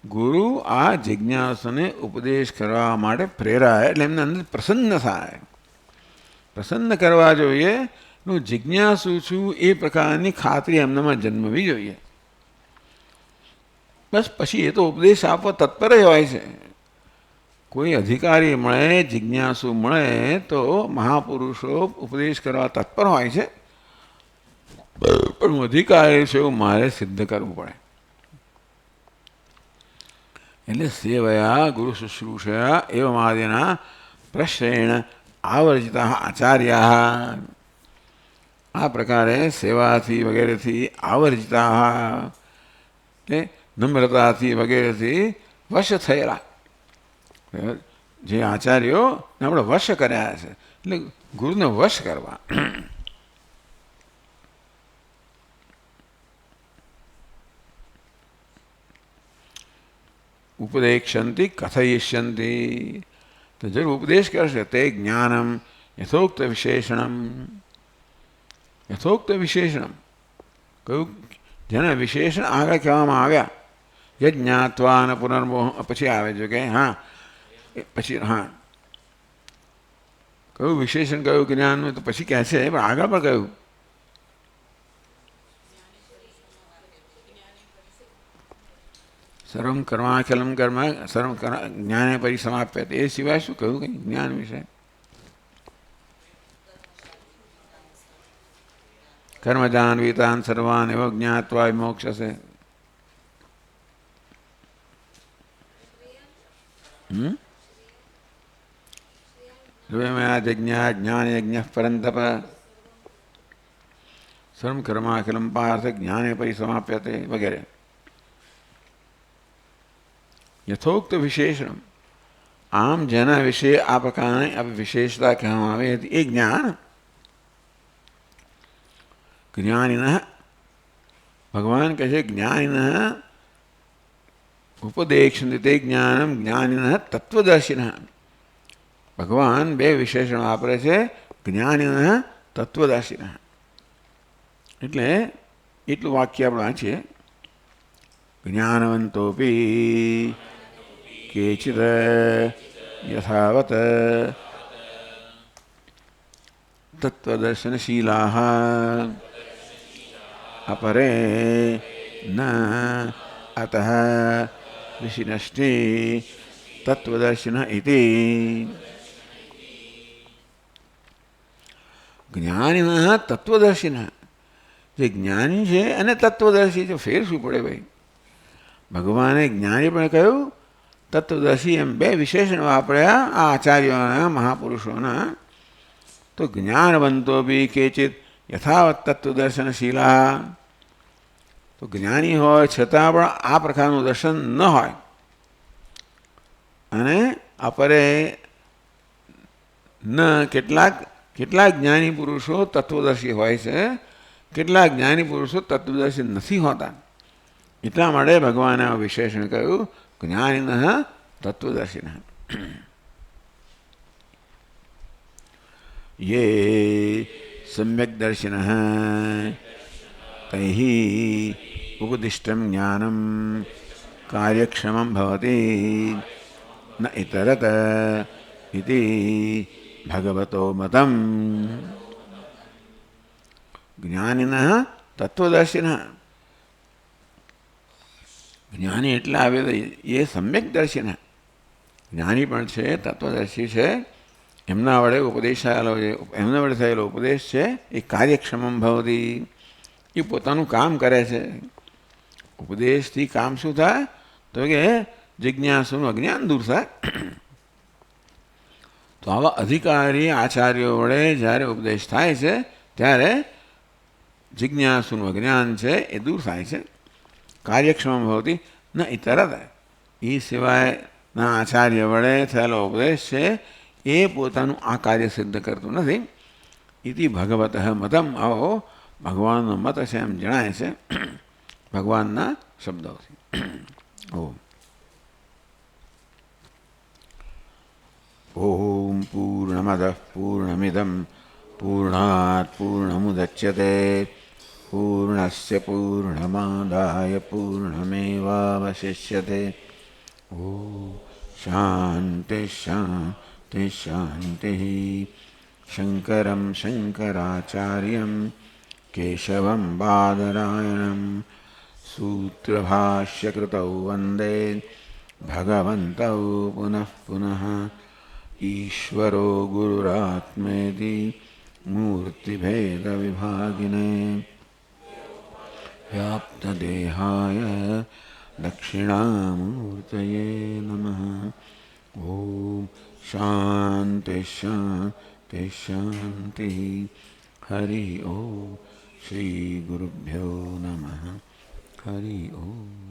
ગુરુ આ જિજ્ઞાસુને ઉપદેશ કરવા માટે પ્રેરાય, એટલે એમને અંદર પ્રસન્ન થાય. પ્રસન્ન કરવા જોઈએ, હું જિજ્ઞાસુ છું એ પ્રકારની ખાતરી એમનામાં જન્મવી જોઈએ. બસ પછી એ તો ઉપદેશ આપવા તત્પર જ હોય છે. કોઈ અધિકારી મળે, જિજ્ઞાસુ મળે તો મહાપુરુષો ઉપદેશ કરવા તત્પર હોય છે, પણ હું અધિકારી છે એવું મારે સિદ્ધ કરવું પડે. એટલે સેવયા ગુરુ શુશ્રૂષયા એવમાદિના પ્રશ્રેણ આવર્જિતા આચાર્યા, આ પ્રકારે સેવાથી વગેરેથી આવર્જિતા એટલે નમ્રતાથી વગેરેથી વશ થયેલા જે આચાર્યો આપણે વશ કર્યા છે, એટલે ગુરુને વશ કરવા. ઉપદેશંતિ કથયિષ્યંતિ, તો જરૂર ઉપદેશ કરશે. તે જ્ઞાનમ યથોક્ત વિશેષણમ, યથોક્ત વિશેષણમ કયું જેના વિશેષણ આગળ કહેવામાં આવ્યા. યજ્ઞાત્વા અને પુનર્મોહ પછી આવે છે કે હા પછી હા કયું વિશેષણ કયું જ્ઞાનનું તો પછી કહે છે, પણ આગળ પણ કહ્યું સર્વમ કર્માખિલમ કર્મ સર્વ જ્ઞાને પરિસમાપ્યતે, એ સિવાય શું કહ્યું કંઈ જ્ઞાન વિશે? કર્મજાન વિતાન સર્વાન એવો જ્ઞાત્વા મોક્ષસે. જ્ઞાન યજ્ઞ પરંતપ સર્વ કર્માખિલમ પાર્થ જ્ઞાને પરિસમાપ્યતે વગેરે. યથોક્ત વિશેષણ, આમ જેના વિશે આ પ્રકારની વિશેષતા કહેવામાં આવે હતી એ જ્ઞાન જ્ઞાનિન, ભગવાન કહે છે જ્ઞાનિન ઉપદેક્ષન્તિ તે જ્ઞાનમ જ્ઞાનિન તત્વદર્શિન. ભગવાન બે વિશેષણ વાપરે છે, જ્ઞાનિન તત્વદર્શિન. એટલે એટલું વાક્ય આપણે વાંચીએ. જ્ઞાનવંતોપી કેચિદ યથાવત તત્વદર્શનશીલાઃ અપરે ન અતઃ ઋષિનષ્ટિ તત્વદર્શિન ઇતિ. જ્ઞાનિન તત્વદર્શિન, જે જ્ઞાની છે અને તત્વદર્શી છે, ફેર શું પડે ભાઈ? ભગવાને જ્ઞાની પણ કહ્યું, તત્વદર્શી, એમ બે વિશેષણ વાપર્યા આ આચાર્યોના મહાપુરુષોના. તો જ્ઞાનવંતો બી કેચિત યથાવત તત્વદર્શનશીલા, તો જ્ઞાની હોય છતાં પણ આ પ્રકારનું દર્શન ન હોય. અને અપરે ન કેટલાક જ્ઞાની પુરુષો તત્વદર્શી હોય છે, કેટલાક જ્ઞાની પુરુષો તત્વદર્શી નથી હોતા. એટલા માટે ભગવાને આ વિશેષણ કહ્યું જ્ઞાનિન તત્વદર્શિન. યે સમ્યક્દર્શિન તૈઃ ઉપદિષ્ટં જ્ઞાનમ કાર્યક્ષમં ભવતિ ન ઇતરત ઇતિ ભગવતો મતમ. જ્ઞાનિન તત્વદર્શિન, જ્ઞાની એટલે આવે તો એ સમ્યક દર્શિન, જ્ઞાની પણ છે, તત્વદર્શી છે. એમના વડે એમના વડે થયેલો ઉપદેશ છે એ કાર્યક્ષમમ ભવતી, એ પોતાનું કામ કરે છે. ઉપદેશથી કામ શું થાય? તો કે જિજ્ઞાસુનું અજ્ઞાન દૂર થાય. તો આવા અધિકારી આચાર્યો વડે જ્યારે ઉપદેશ થાય છે ત્યારે જિજ્ઞાસુનું અજ્ઞાન છે એ દૂર થાય છે. કાર્યક્ષમ ભવતી ન ઇતરત, એ સિવાયના આચાર્ય વડે થયેલો ઉપદેશ છે એ પોતાનું આ કાર્ય સિદ્ધ કરતું નથી. ઇતિ ભગવત મતમ, આવો ભગવાનનો મત છે એમ જણાય છે ભગવાનના શબ્દોથી. ઓમ ઓમ પૂર્ણમદ પૂર્ણમિદમ પૂર્ણાત પૂર્ણમુદચ્યતે પૂર્ણસ્ય પૂર્ણમાદાય પૂર્ણમેવાવશિષ્યતે. ઓમ શાંતિ શાંતિ શાંતિ. શંકરં શંકરાચાર્યં કેશવં બાદરાયણં સૂત્રભાષ્યકૃતૌ વંદે भगवन्तौ पुनः पुनः ईश्वरो गुरुरात्मेति मूर्तिभेदविभागिने व्याप्तदेहाय दक्षिणामूर्तये नमः। ॐ शान्ति शान्ति शान्तिः। हरि ओम। श्री गुरुभ्यो नमः। हरि ओम।